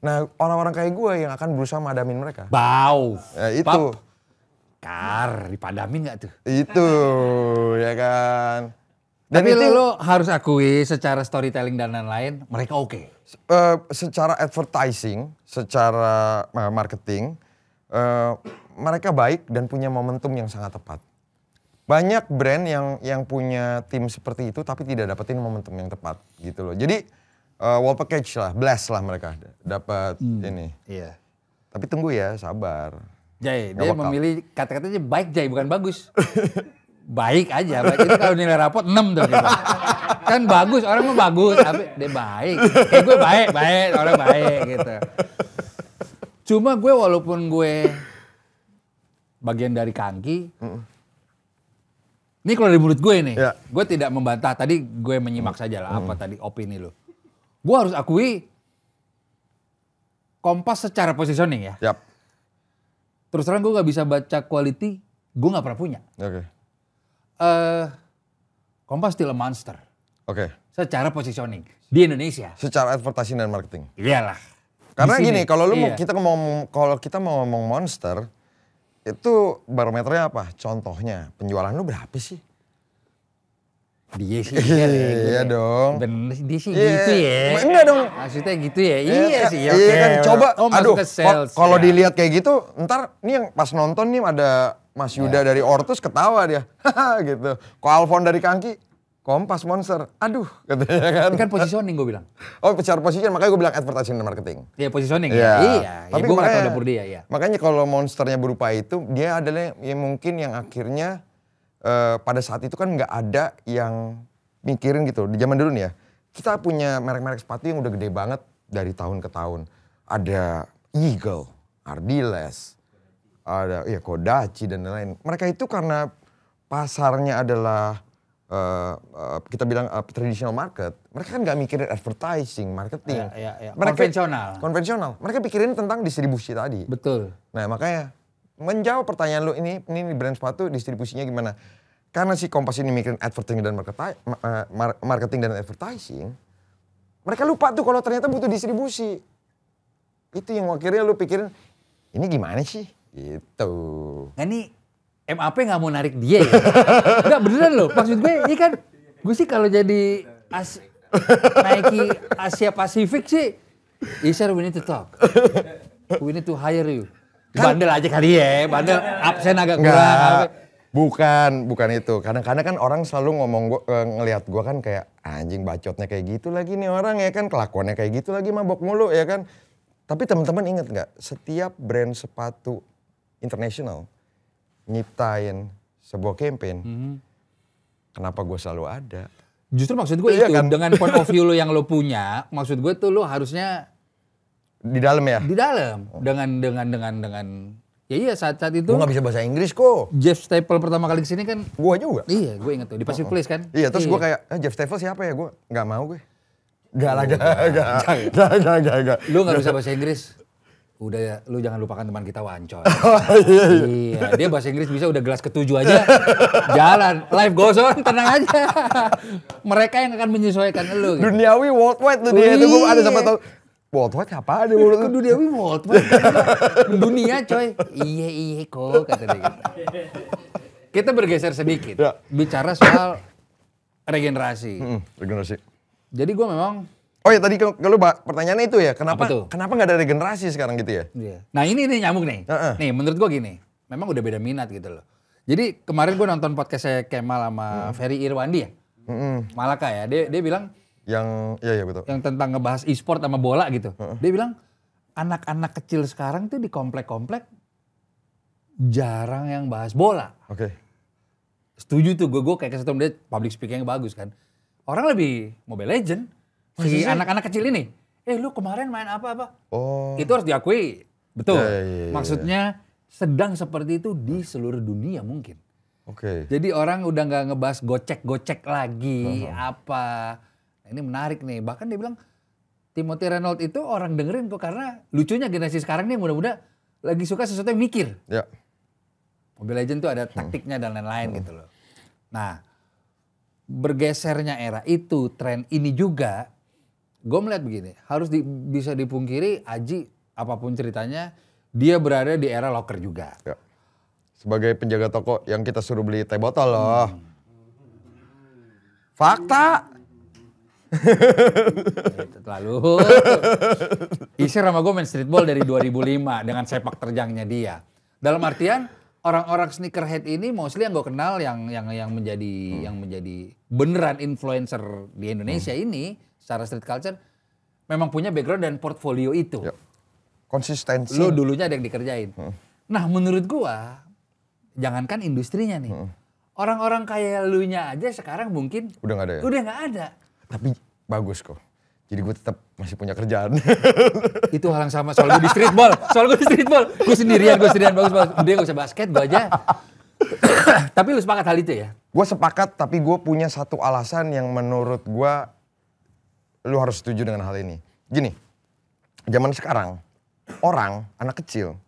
S1: Nah orang-orang kayak gue yang akan berusaha madamin mereka.
S2: Bau.
S1: Ya, itu.
S2: Dipadamin gak tuh?
S1: Itu ya kan. Dan
S2: tapi
S1: itu
S2: lo harus akui secara storytelling dan lain-lain mereka oke.
S1: Secara advertising, secara marketing, mereka baik dan punya momentum yang sangat tepat. Banyak brand yang punya tim seperti itu tapi tidak dapetin momentum yang tepat gitu loh. Jadi wall package lah, blast lah mereka dapat ini.
S2: Iya.
S1: Tapi tunggu ya, sabar.
S2: Jay, dia memilih kata-katanya baik Jay, bukan bagus. Baik aja, baik itu kalau nilai rapot 6 tuh gitu. Kan bagus, orang mah bagus, tapi dia baik. Kayak gue baik, orang baik gitu. Cuma gue walaupun gue bagian dari Kangki, ini kalau dari mulut gue nih, gue tidak membantah. Tadi gue menyimak saja lah apa tadi opini lo. Gue harus akui Kompas secara positioning ya. Terus terang gue gak bisa baca quality, gue gak pernah punya. Kompas still a monster. Secara positioning di Indonesia.
S1: Secara advertising dan marketing.
S2: Iyalah.
S1: Karena gini, kalau kita mau ngomong monster, itu barometernya apa? Contohnya, penjualan lu berapa sih?
S2: Dia sih.
S1: Iya dong.
S2: Bener, dia sih gitu ya.
S1: Enggak dong.
S2: Maksudnya gitu ya. Iya sih.
S1: Iya kan, coba.
S2: Aduh,
S1: kalau dilihat kayak gitu, ntar nih yang pas nonton nih ada Mas Yuda dari Ortus ketawa dia. Haha gitu. Ko Alfon dari Kangki, Kompas monster. Aduh, katanya kan.
S2: Ini kan positioning gue bilang.
S1: Oh, secara position, makanya gue bilang advertising dan marketing.
S2: Iya, positioning ya. Iya.
S1: Tapi
S2: gue gak tau dapur dia ya.
S1: Makanya kalau monsternya berupa itu, dia adalah yang mungkin yang akhirnya pada saat itu kan nggak ada yang mikirin gitu. Di zaman dulu nih ya, kita punya merek-merek sepatu yang udah gede banget dari tahun ke tahun. Ada Eagle, Ardiles, ada Kodachi dan lain-lain. Mereka itu karena pasarnya adalah kita bilang traditional market, mereka kan nggak mikirin advertising, marketing. Mereka, konvensional. Mereka pikirin tentang distribusi tadi.
S2: Betul.
S1: Nah makanya menjawab pertanyaan lu ini brand sepatu distribusinya gimana? Karena si Kompas ini mikirin advertising dan marketing dan advertising, mereka lupa tuh kalau ternyata butuh distribusi. Itu yang akhirnya lu pikirin, ini gimana sih? Gitu.
S2: Nah ini MAP gak mau narik dia ya? Enggak beneran loh, maksud gue ini kan, gue sih kalau jadi Nike Asia Pasifik sih, Isar we need to talk. We need to hire you. Bandel aja kali ya, bandel absen agak kurang.
S1: Bukan itu. Kadang-kadang kan orang selalu ngelihat gua kan kayak anjing bacotnya kayak gitu lagi nih orang ya kan, kelakuannya kayak gitu lagi mabok mulu ya kan. Tapi teman-teman ingat nggak, setiap brand sepatu internasional nyiptain sebuah campaign, kenapa gue selalu ada?
S2: Justru maksud gue
S1: Iya
S2: itu,
S1: kan?
S2: dengan point of view lo yang lo punya, maksud gue tuh lo harusnya
S1: Di dalam ya?
S2: di dalam. Dengan, ya iya saat itu.
S1: Gue gak bisa bahasa Inggris kok.
S2: Jeff Staple pertama kali kesini kan.
S1: Gue juga.
S2: Iya gue inget tuh, di Pacific Place kan.
S1: Iya, terus gue kayak, Jeff Staple siapa ya? Gue gak mau gue. Gak lah, gak.
S2: Lu gak bisa bahasa Inggris. Udah ya, lu jangan lupakan teman kita Wancoy. Iya, dia bahasa Inggris bisa udah gelas ke-7 aja. Jalan, life goes on, tenang aja. Mereka yang akan menyesuaikan lu. Gitu.
S1: Duniawi worldwide tuh dia. Itu gue ada sama tau. Worldwide apa ada mulut lu?
S2: Duniawi worldwide. Dunia coy. Iya kok, kata dia gitu. Kita bergeser sedikit.
S1: Ya.
S2: Bicara soal regenerasi.
S1: Regenerasi.
S2: Jadi gue memang.
S1: Oh ya tadi kalau pertanyaannya itu ya,
S2: Apa tuh?
S1: kenapa nggak ada regenerasi sekarang gitu ya?
S2: Iya. Nah ini nih nyambung nih. Nih menurut gue gini, memang udah beda minat gitu loh. Jadi kemarin gue nonton podcastnya Kemal sama Ferry Irwandi ya. Malaka ya, dia bilang.
S1: Iya betul.
S2: Yang tentang ngebahas e-sport sama bola gitu. Dia bilang anak-anak kecil sekarang tuh di komplek-komplek jarang yang bahas bola.
S1: Oke.
S2: Setuju tuh, gue kayak kesetrum dia public speaking-nya bagus kan. Orang lebih Mobile Legend. Si anak-anak kecil ini, lu kemarin main apa-apa?
S1: Oh.
S2: Itu harus diakui, betul.
S1: Iya.
S2: Maksudnya sedang seperti itu di seluruh dunia mungkin.
S1: Oke.
S2: Jadi orang udah nggak ngebahas gocek-gocek lagi apa. Nah, ini menarik nih. Bahkan dia bilang Timothy Reynolds itu orang dengerin kok karena lucunya generasi sekarang nih muda-muda lagi suka sesuatu yang mikir.
S1: Ya.
S2: Mobile Legends tuh ada taktiknya dan lain-lain gitu loh. Nah, bergesernya era itu, tren ini juga. Gue melihat begini, harus bisa dipungkiri Aji apapun ceritanya, dia berada di era locker juga.
S1: Ya. Sebagai penjaga toko yang kita suruh beli teh botol loh. Fakta.
S2: Lalu Isir sama gue main streetball dari 2005 dengan sepak terjangnya dia. Dalam artian orang-orang sneakerhead ini mostly yang gue kenal yang menjadi beneran influencer di Indonesia ini secara street culture memang punya background dan portfolio itu.
S1: Ya. Konsistensi.
S2: Lo dulunya ada yang dikerjain. Nah menurut gua jangankan industrinya nih. Orang-orang kayak lu nya aja sekarang mungkin
S1: Udah gak ada ya?
S2: udah nggak ada.
S1: Tapi bagus kok. Jadi gue tetap masih punya kerjaan.
S2: Itu hal yang sama soal gue di streetball. Gue sendirian bagus. Dia gak usah basket, gue aja. Tapi lu sepakat hal itu ya?
S1: Gue sepakat, tapi gue punya satu alasan yang menurut gue lu harus setuju dengan hal ini. Gini, zaman sekarang orang, anak kecil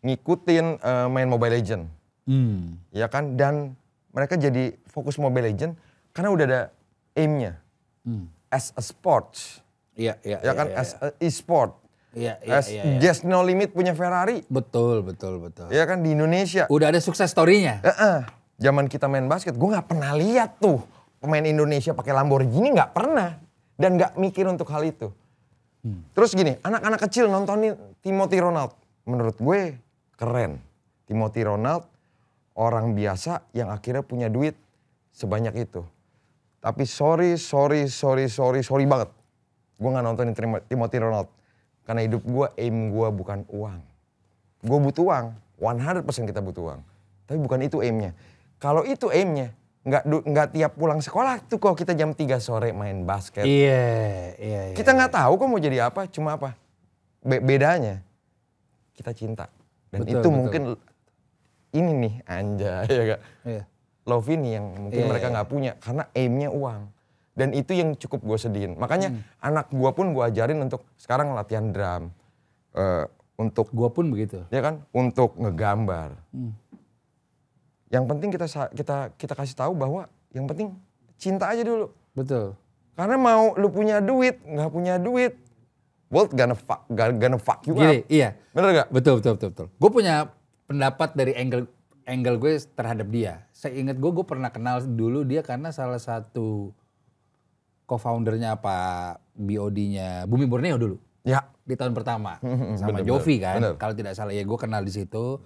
S1: ngikutin main Mobile Legend. Ya kan? Dan mereka jadi fokus Mobile Legend karena udah ada aim-nya. As a sports.
S2: Iya.
S1: As a e-sport.
S2: Iya.
S1: Just No Limit punya Ferrari.
S2: Betul.
S1: Ya kan di Indonesia.
S2: Udah ada sukses story-nya.
S1: Zaman kita main basket, gue nggak pernah lihat tuh pemain Indonesia pakai Lamborghini, nggak pernah dan nggak mikir untuk hal itu. Terus gini, anak-anak kecil nontonin Timothy Ronald, menurut gue keren. Timothy Ronald orang biasa yang akhirnya punya duit sebanyak itu. Tapi sorry banget. Gue gak nontonin Timothy Ronald. Karena hidup gue, aim gue bukan uang. Gue butuh uang, 100% kita butuh uang. Tapi bukan itu aimnya. Kalau itu aimnya, nggak tiap pulang sekolah tuh kok kita jam 3 sore main basket.
S2: Iya.
S1: Kita nggak tahu kok mau jadi apa, cuma apa. Bedanya, kita cinta. Dan itu mungkin, ini nih anjay ya kak. Iya. Love ini yang mungkin mereka nggak punya karena aimnya uang dan itu yang cukup gue sedihin. Makanya anak gue pun gue ajarin untuk sekarang latihan drum, untuk
S2: gue pun begitu.
S1: Ya kan, untuk ngegambar. Yang penting kita kasih tahu bahwa yang penting cinta aja dulu.
S2: Betul.
S1: Karena mau lu punya duit nggak punya duit, world gonna fuck you up.
S2: Iya.
S1: Bener gak?
S2: Betul. Gue punya pendapat dari angle gue terhadap dia. Saya ingat gue pernah kenal dulu dia karena salah satu co-foundernya BOD-nya Bumi Borneo dulu.
S1: Ya.
S2: Di tahun pertama sama Jovi kan. Kalau tidak salah ya gue kenal di situ.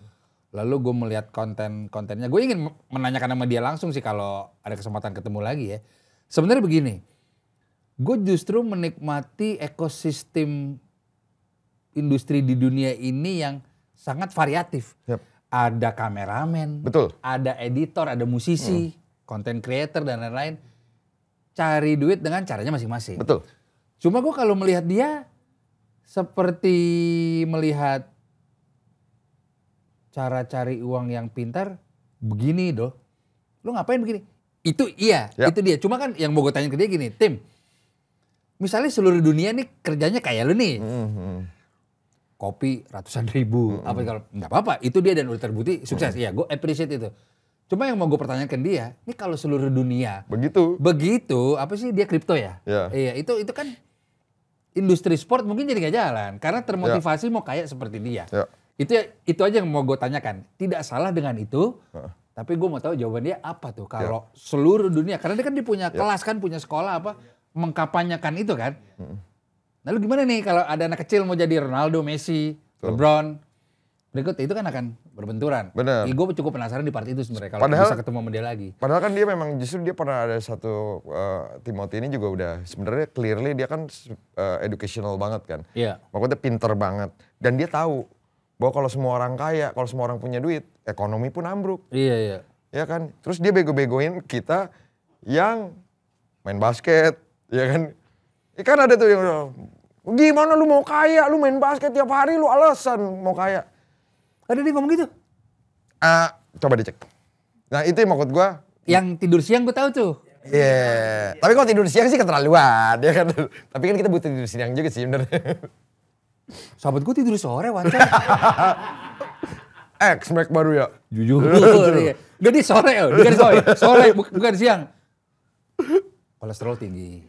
S2: Lalu gue melihat kontennya. Gue ingin menanyakan sama dia langsung sih kalau ada kesempatan ketemu lagi ya. Sebenarnya begini. Gue justru menikmati ekosistem industri di dunia ini yang sangat variatif.
S1: Yap.
S2: Ada kameramen,
S1: Betul.
S2: ada editor, ada musisi, content creator dan lain-lain. Cari duit dengan caranya masing-masing.
S1: Betul.
S2: Cuma gue kalau melihat dia seperti melihat cara cari uang yang pintar begini doh. Lu ngapain begini? Itu iya,
S1: Yap.
S2: itu dia. Cuma kan yang mau gue tanya ke dia gini, Tim. Misalnya seluruh dunia nih kerjanya kayak lu nih. Kopi ratusan ribu. Apa kalau nggak apa-apa, itu dia dan udah terbukti sukses. Iya, gue appreciate itu. Cuma yang mau gue pertanyakan dia, ini kalau seluruh dunia begitu, apa sih dia kripto ya?
S1: Ya.
S2: Iya, itu kan industri sport mungkin jadi gak jalan karena termotivasi mau kayak seperti dia.
S1: Ya.
S2: Itu aja yang mau gue tanyakan. Tidak salah dengan itu, tapi gue mau tahu jawaban dia apa tuh kalau seluruh dunia. Karena dia kan dia punya kelas kan, punya sekolah apa, mengkapanyakan itu kan. Lalu gimana nih kalau ada anak kecil mau jadi Ronaldo, Messi, LeBron, berikut itu kan akan berbenturan.
S1: Benar.
S2: Gue cukup penasaran di part itu sebenarnya kalau bisa ketemu sama dia lagi.
S1: Padahal kan dia memang justru dia pernah ada satu Timothy ini juga udah sebenarnya clearly dia kan educational banget kan.
S2: Iya.
S1: Maksudnya pinter banget dan dia tahu bahwa kalau semua orang kaya, kalau semua orang punya duit, ekonomi pun ambruk.
S2: Iya, iya.
S1: Ya kan? Terus dia bego-begoin kita yang main basket, ya kan? Ya kan ada tuh yang gimana lu mau kaya, lu main basket tiap hari lu alasan mau kaya.
S2: Ada dia ngomong gitu?
S1: Coba dicek. Nah itu yang maksud gua.
S2: Yang tidur siang gue tahu tuh.
S1: Iya. Tapi kalau tidur siang sih keterlaluan, ya kan? Tapi kan kita butuh tidur siang juga sih benernya.
S2: Sahabat gue tidur sore wancan.
S1: X-Max baru ya?
S2: Jujur. Iya. Gak di sore ya, bukan sore. Sore bukan siang. Kolesterol tinggi.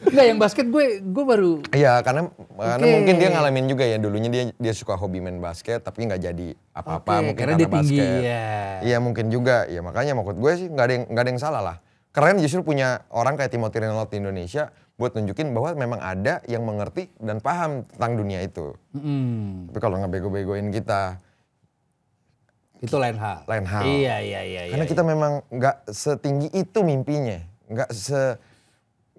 S2: Enggak, yang basket gue baru.
S1: Iya, karena mungkin dia ngalamin juga ya dulunya dia suka hobi main basket tapi nggak jadi apa-apa mungkin
S2: karena dia tinggi
S1: basket.
S2: ya.
S1: Iya mungkin juga. Ya makanya maksud gue sih nggak ada yang salah lah. Keren justru punya orang kayak Timothy Reynolds di Indonesia buat nunjukin bahwa memang ada yang mengerti dan paham tentang dunia itu. Tapi kalau ngebego-begoin kita,
S2: itu lain hal. Iya.
S1: Karena kita memang nggak setinggi itu mimpinya,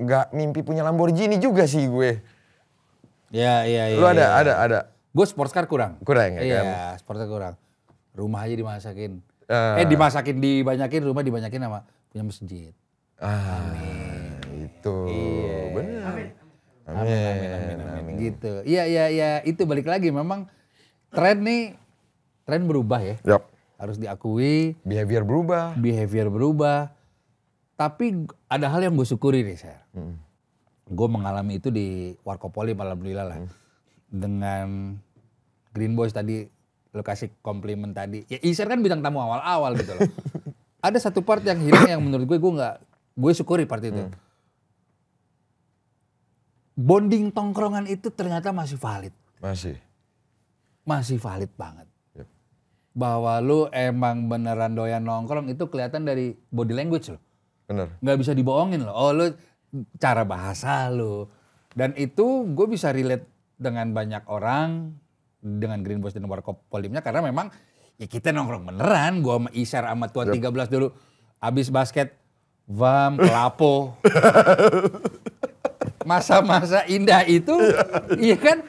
S1: nggak mimpi punya Lamborghini juga sih gue.
S2: Iya.
S1: Lu ada.
S2: Gue sports car kurang.
S1: Kurang ya
S2: iya,
S1: kan?
S2: Iya, sports car kurang. Rumah aja dimasakin. Dibanyakin rumah dibanyakin sama punya masjid.
S1: Itu benar.
S2: Amin. Gitu. Iya, itu balik lagi memang tren berubah ya.
S1: Yap.
S2: Harus diakui.
S1: Behavior
S2: berubah. Tapi ada hal yang gue syukuri nih, Ser. Gue mengalami itu di Warkopoli, alhamdulillah lah. Dengan Green Boys tadi, lo kasih komplimen tadi. Ya Iser kan bintang tamu awal-awal gitu loh. Ada satu part yang hilang yang menurut gue syukuri part itu. Bonding tongkrongan itu ternyata masih valid. Masih valid banget.
S1: Yep.
S2: Bahwa lu emang beneran doyan nongkrong itu kelihatan dari body language lo.
S1: Bener.
S2: Nggak bisa dibohongin lo. Oh lu cara bahasa lu. Dan itu gue bisa relate dengan banyak orang. Dengan Green Boys dan Warkopolimnya. Karena memang ya kita nongkrong beneran. Gue sama Isyar sama Tua 13 dulu. Abis basket. Vam, Kelapo. Masa-masa indah itu. Iya kan.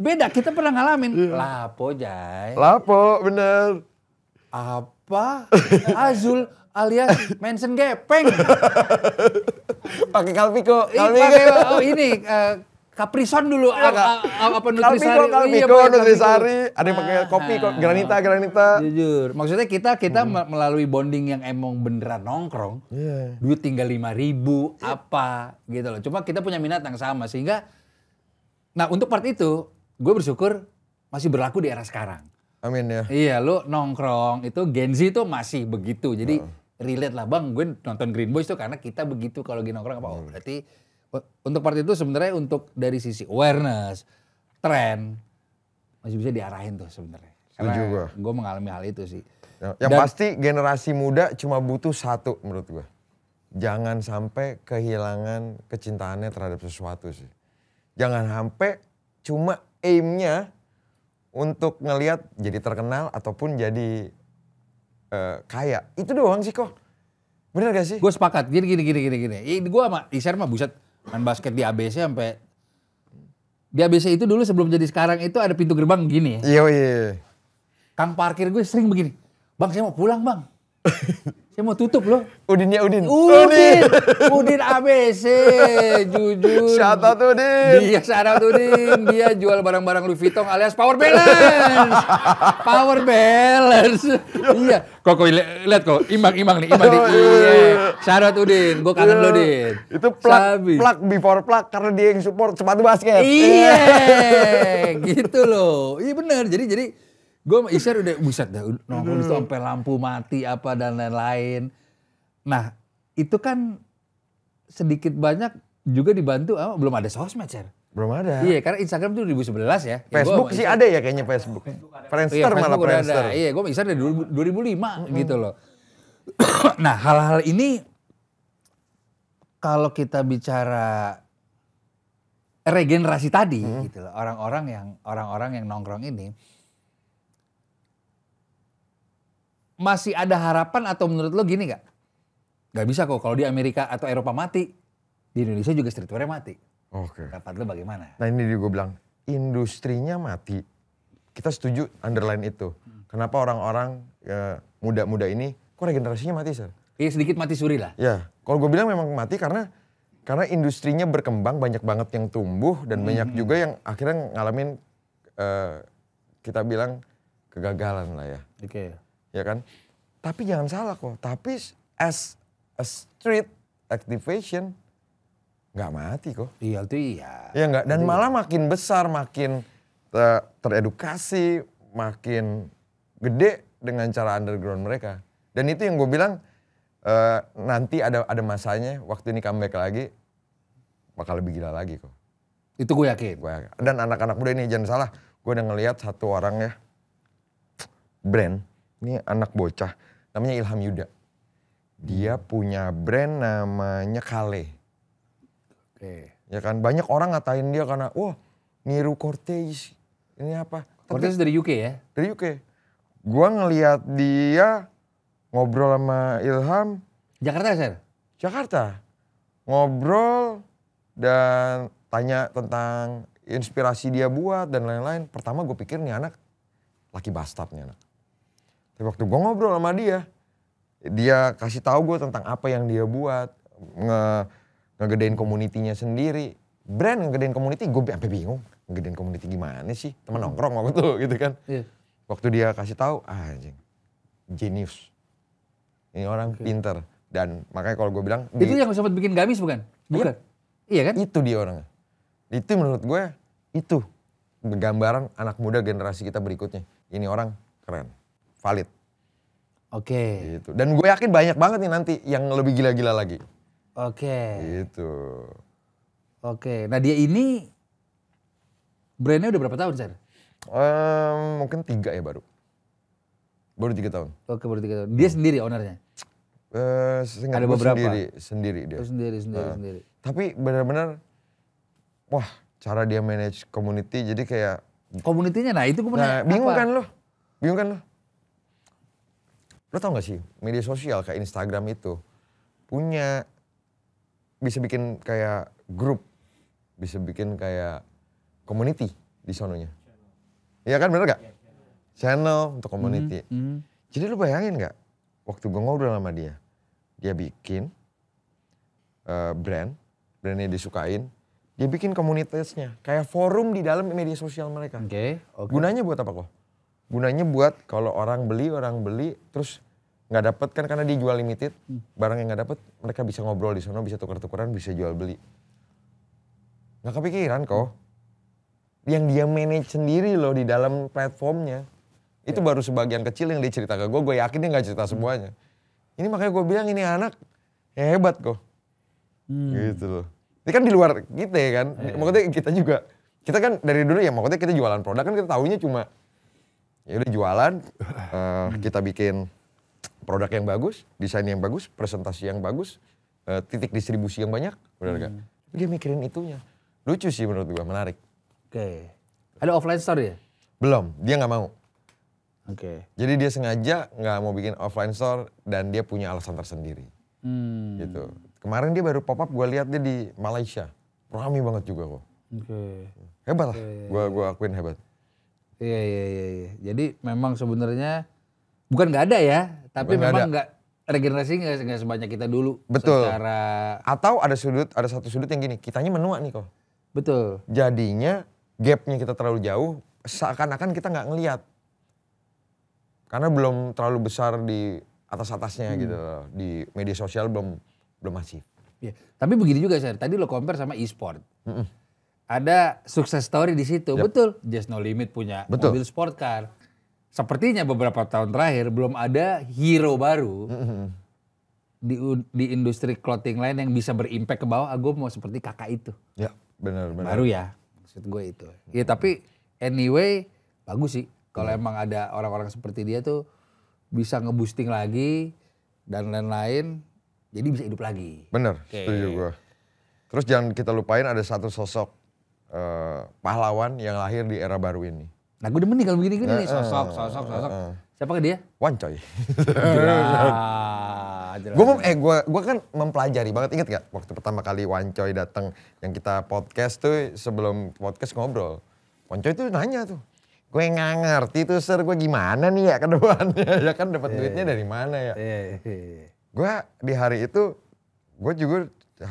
S2: Beda, kita pernah ngalamin. Lapo, Jay.
S1: Lapo, bener.
S2: Apa? Azul alias Manson Gepeng.
S1: Pakai Kalpiko.
S2: Ini Caprison dulu. Apa Nutrisari.
S1: Kalpiko, Nutrisari. Ada yang pakai kopi, Granita.
S2: Jujur. Maksudnya kita melalui bonding yang emang beneran nongkrong. Duit tinggal 5.000 apa gitu loh. Cuma kita punya minat yang sama sehingga. Nah untuk part itu gue bersyukur masih berlaku di era sekarang.
S1: Amin ya.
S2: Iya lu nongkrong itu Gen Z tuh masih begitu. Jadi relate lah bang, gue nonton Green Boys tuh karena kita begitu kalau lagi nongkrong apa. Oh berarti untuk part itu sebenarnya untuk dari sisi awareness, trend masih bisa diarahin tuh sebenarnya. Karena gue mengalami hal itu sih.
S1: Yang pasti generasi muda cuma butuh satu menurut gue. Jangan sampai kehilangan kecintaannya terhadap sesuatu sih. Jangan sampai cuma aimnya untuk ngelihat jadi terkenal ataupun jadi kaya. Itu doang sih kok. Bener gak sih?
S2: Gue sepakat. Gini. Gue sama Isyar mah buset main basket di ABC sampai Di ABC itu dulu sebelum jadi sekarang itu ada pintu gerbang gini ya.
S1: Iya.
S2: Kang parkir gue sering begini. Bang saya mau pulang bang. Saya mau tutup loh.
S1: Udin.
S2: Udin ABC, jujur.
S1: Shout out Udin.
S2: Dia shout out Udin. Dia jual barang-barang Louis Vuitton alias power balance. Power balance. Iya. Kok lihat kok imbang nih. Iya. Shout out Udin. Gue kangen lo Din.
S1: Itu plug before plug karena dia yang support sepatu basket.
S2: Iya. Gitu loh. Iya benar. Jadi gue sama Isyar udah buset dah nongkrong itu sampai lampu mati apa dan lain-lain. Nah itu kan sedikit banyak juga dibantu belum ada sosmed Syar.
S1: Belum ada.
S2: Iya karena Instagram tuh 2011 ya.
S1: Facebook sih ada ya kayaknya Facebook. Friendster malah Friendster.
S2: Iya gue sama Isyar dari 2005 gitu loh. Nah hal-hal ini kalau kita bicara regenerasi tadi gitu loh. Orang-orang yang nongkrong ini. Masih ada harapan atau menurut lo gini gak? Gak bisa kok kalau di Amerika atau Eropa mati, di Indonesia juga streetwear mati.
S1: Oke.
S2: Pendapat lo bagaimana?
S1: Nah ini gue bilang, industrinya mati. Kita setuju underline itu. Kenapa orang-orang muda-muda ini, kok regenerasinya mati Sir?
S2: Iya sedikit mati suri lah.
S1: Ya, kalau gue bilang memang mati karena industrinya berkembang, banyak banget yang tumbuh dan banyak juga yang akhirnya ngalamin kita bilang kegagalan lah ya.
S2: Oke.
S1: Ya kan? Tapi jangan salah kok. Tapi as a street activation nggak mati kok.
S2: Iya itu iya.
S1: Ya nggak. Dan malah makin besar, makin teredukasi, makin gede dengan cara underground mereka. Dan itu yang gue bilang nanti ada masanya waktu ini comeback lagi bakal lebih gila lagi kok.
S2: Itu gue yakin.
S1: Dan anak-anak muda ini jangan salah. Gue udah ngelihat satu orang ya brand. Ini anak bocah, namanya Ilham Yuda. Dia punya brand namanya Kale.
S2: Oke.
S1: Ya kan, banyak orang ngatain dia karena, wah niru Cortez. Ini apa?
S2: Cortez dari UK ya?
S1: Dari UK. Gua ngelihat dia ngobrol sama Ilham.
S2: Jakarta Sir?
S1: Jakarta. Ngobrol dan tanya tentang inspirasi dia buat dan lain-lain. Pertama gue pikir nih anak laki bastard nih anak. Tapi waktu gue ngobrol sama dia kasih tahu gue tentang apa yang dia buat, ngegedein komunitinya sendiri. Brand ngegedein community, gue sampai bingung. Ngegedein community gimana sih? Temen nongkrong waktu itu gitu kan.
S2: Iya.
S1: Waktu dia kasih tahu, anjing, genius. Ini orang pinter. Dan makanya kalau gue bilang.
S2: Itu yang sempat bikin gamis bukan? Bukan? Iya kan?
S1: Itu dia orangnya. Itu menurut gue, itu gambaran anak muda generasi kita berikutnya. Ini orang keren. Valid.
S2: Oke.
S1: Gitu. Dan gue yakin banyak banget nih nanti yang lebih gila-gila lagi.
S2: Oke.
S1: Gitu.
S2: Oke. Nah dia ini brandnya udah berapa tahun, Sir?
S1: Mungkin 3 ya baru. Baru 3 tahun.
S2: Oke baru 3 tahun. Dia sendiri ownernya?
S1: Ada beberapa? Sendiri dia.
S2: Oh, sendiri.
S1: Tapi benar-benar, wah cara dia manage community jadi kayak.
S2: Community-nya nah itu gue pernah.
S1: Nah bingung kan lo? Lo tau gak sih media sosial kayak Instagram itu punya, bisa bikin kayak grup, bisa bikin kayak community di sononya. Iya kan bener gak? Channel untuk community. Jadi lu bayangin gak waktu gue ngobrol sama dia bikin brandnya disukain, dia bikin komunitasnya kayak forum di dalam media sosial mereka.
S2: Oke.
S1: Gunanya buat apa kok? Gunanya buat kalau orang beli terus nggak dapet kan karena dijual limited, barang yang nggak dapet mereka bisa ngobrol di sana, bisa tukar-tukaran, bisa jual beli. Nggak kepikiran kok. Yang dia manage sendiri loh di dalam platformnya. Itu baru sebagian kecil yang dia cerita ke gue yakin dia nggak cerita semuanya. Ini makanya gue bilang ini anak hebat kok. Gitu loh. Ini kan di luar kita ya kan, maksudnya kita kan dari dulu ya maksudnya kita jualan produk kan kita taunya cuma ya udah jualan, kita bikin produk yang bagus, desain yang bagus, presentasi yang bagus, titik distribusi yang banyak, benar gak? Dia mikirin itunya. Lucu sih menurut gua, menarik.
S2: Oke. Ada offline store ya?
S1: Belum, dia nggak mau.
S2: Oke.
S1: Jadi dia sengaja nggak mau bikin offline store dan dia punya alasan tersendiri. Gitu. Kemarin dia baru pop up, gua lihat dia di Malaysia. Ramai banget juga kok.
S2: Oke.
S1: Hebat lah, gua akuin hebat.
S2: Iya. Jadi memang sebenarnya bukan nggak ada ya, tapi
S1: Bukan
S2: memang nggak regenerasi nggak sebanyak kita dulu.
S1: Betul.
S2: Secara
S1: Atau ada satu sudut yang gini, kitanya menua nih kok.
S2: betul.
S1: Jadinya gapnya kita terlalu jauh, seakan-akan kita nggak ngelihat. Karena belum terlalu besar di atas-atasnya gitu loh. Di media sosial belum masif.
S2: Iya. Tapi begini juga Sir, tadi lo compare sama e-sport. Ada sukses story di situ, betul. Just No Limit punya mobil sport car. Sepertinya beberapa tahun terakhir belum ada hero baru di industri clothing lain yang bisa berimpact ke bawah. Gue mau seperti kakak itu.
S1: Ya, benar.
S2: Baru ya, maksud gue itu. Ya tapi anyway bagus sih. Kalau emang ada orang-orang seperti dia tuh bisa nge-boosting lagi dan lain-lain. Jadi bisa hidup lagi.
S1: Bener, setuju gue. Terus jangan kita lupain ada satu sosok pahlawan yang lahir di era baru ini.
S2: Nah gue demen nih kalau begini-gini nih, sosok. Siapa ke dia?
S1: Wancoy.
S2: Jelas.
S1: Gue kan mempelajari banget, inget gak waktu pertama kali Wancoy datang yang kita podcast tuh, sebelum podcast ngobrol. Wancoy tuh nanya tuh, gue nggak ngerti tuh Sir, gue gimana nih ya ke depannya, ya kan dapat duitnya dari mana ya. Gue di hari itu, gue juga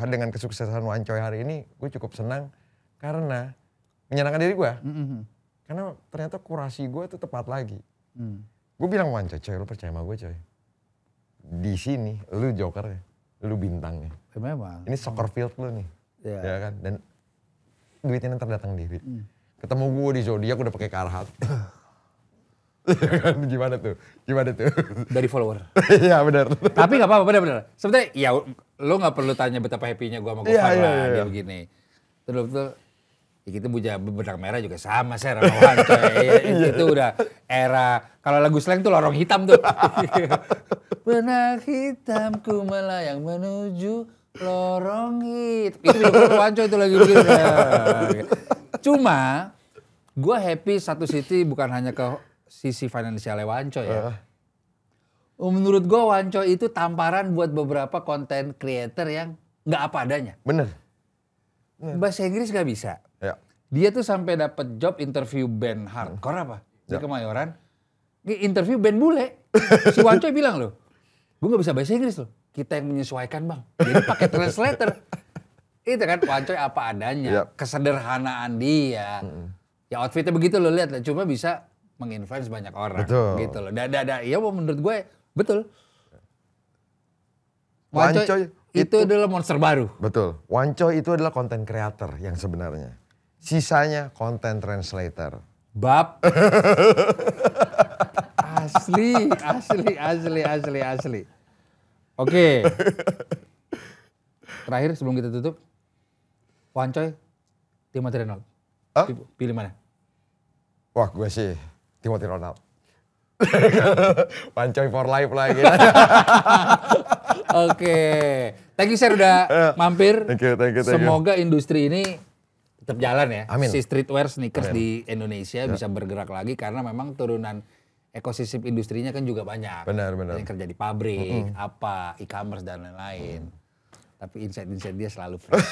S1: dengan kesuksesan Wancoy hari ini, gue cukup senang karena menyenangkan diri gue. Karena ternyata kurasi gue tuh tepat lagi. Gue bilang Wancoy, coy lu percaya sama gue coy. Di sini lu jokernya, lu bintangnya.
S2: Memang.
S1: Ini soccer field lu nih, ya kan. Dan duitnya ntar datang diri. Ketemu gue di Zodiac udah pakai Carhartt. Kan gimana tuh?
S2: Dari follower.
S1: Iya benar.
S2: Tapi gak apa-apa, benar. Sebenarnya ya lo gak perlu tanya betapa happy-nya gue sama Gofar lah, dia begini. Betul-betul, ya kita punya benang merah juga sama Ser sama Wancoy. Itu udah era, kalau lagu slang tuh lorong hitam tuh. Benang hitamku melayang menuju lorong hitam. Itu video Wancoy itu lagi begini. Cuma, gue happy satu sisi bukan hanya ke sisi finansialnya Wancoy ya. Menurut gue Wancoy itu tamparan buat beberapa content creator yang nggak apa adanya.
S1: Bener.
S2: Bahasa Inggris nggak bisa.
S1: Ya.
S2: Dia tuh sampai dapat job interview band hardcore apa di Kemayoran. Interview band bule. Si Wancoy bilang loh, gue nggak bisa bahasa Inggris loh. Kita yang menyesuaikan bang. Jadi pakai translator. Itu kan Wancoy apa adanya. Kesederhanaan dia. Ya outfitnya begitu lo lihat lah. Cuma bisa menginfluence banyak orang.
S1: Betul.
S2: Gitu loh. Ya menurut gue betul.
S1: Wancoy
S2: itu adalah monster baru.
S1: Betul. Wancoy itu adalah content creator yang sebenarnya. Sisanya content translator.
S2: Bab. Asli. Oke. Terakhir sebelum kita tutup. Wancoy, Timothy Ronald. Pilih mana?
S1: Wah gue sih Timothy Ronald. Wancoy for life lagi.
S2: Oke. Thank you Sir udah mampir.
S1: Thank you.
S2: Semoga industri ini tetap jalan ya.
S1: Amin.
S2: Si streetwear sneakers di Indonesia bisa bergerak lagi karena memang turunan ekosistem industrinya kan juga banyak.
S1: Benar.
S2: Yang kerja di pabrik, e-commerce dan lain-lain. Tapi insight dia selalu fresh.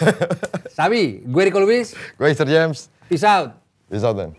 S2: Sabi, gue Rico Lubis.
S1: Gue Sir James.
S2: Peace out.
S1: Peace out then.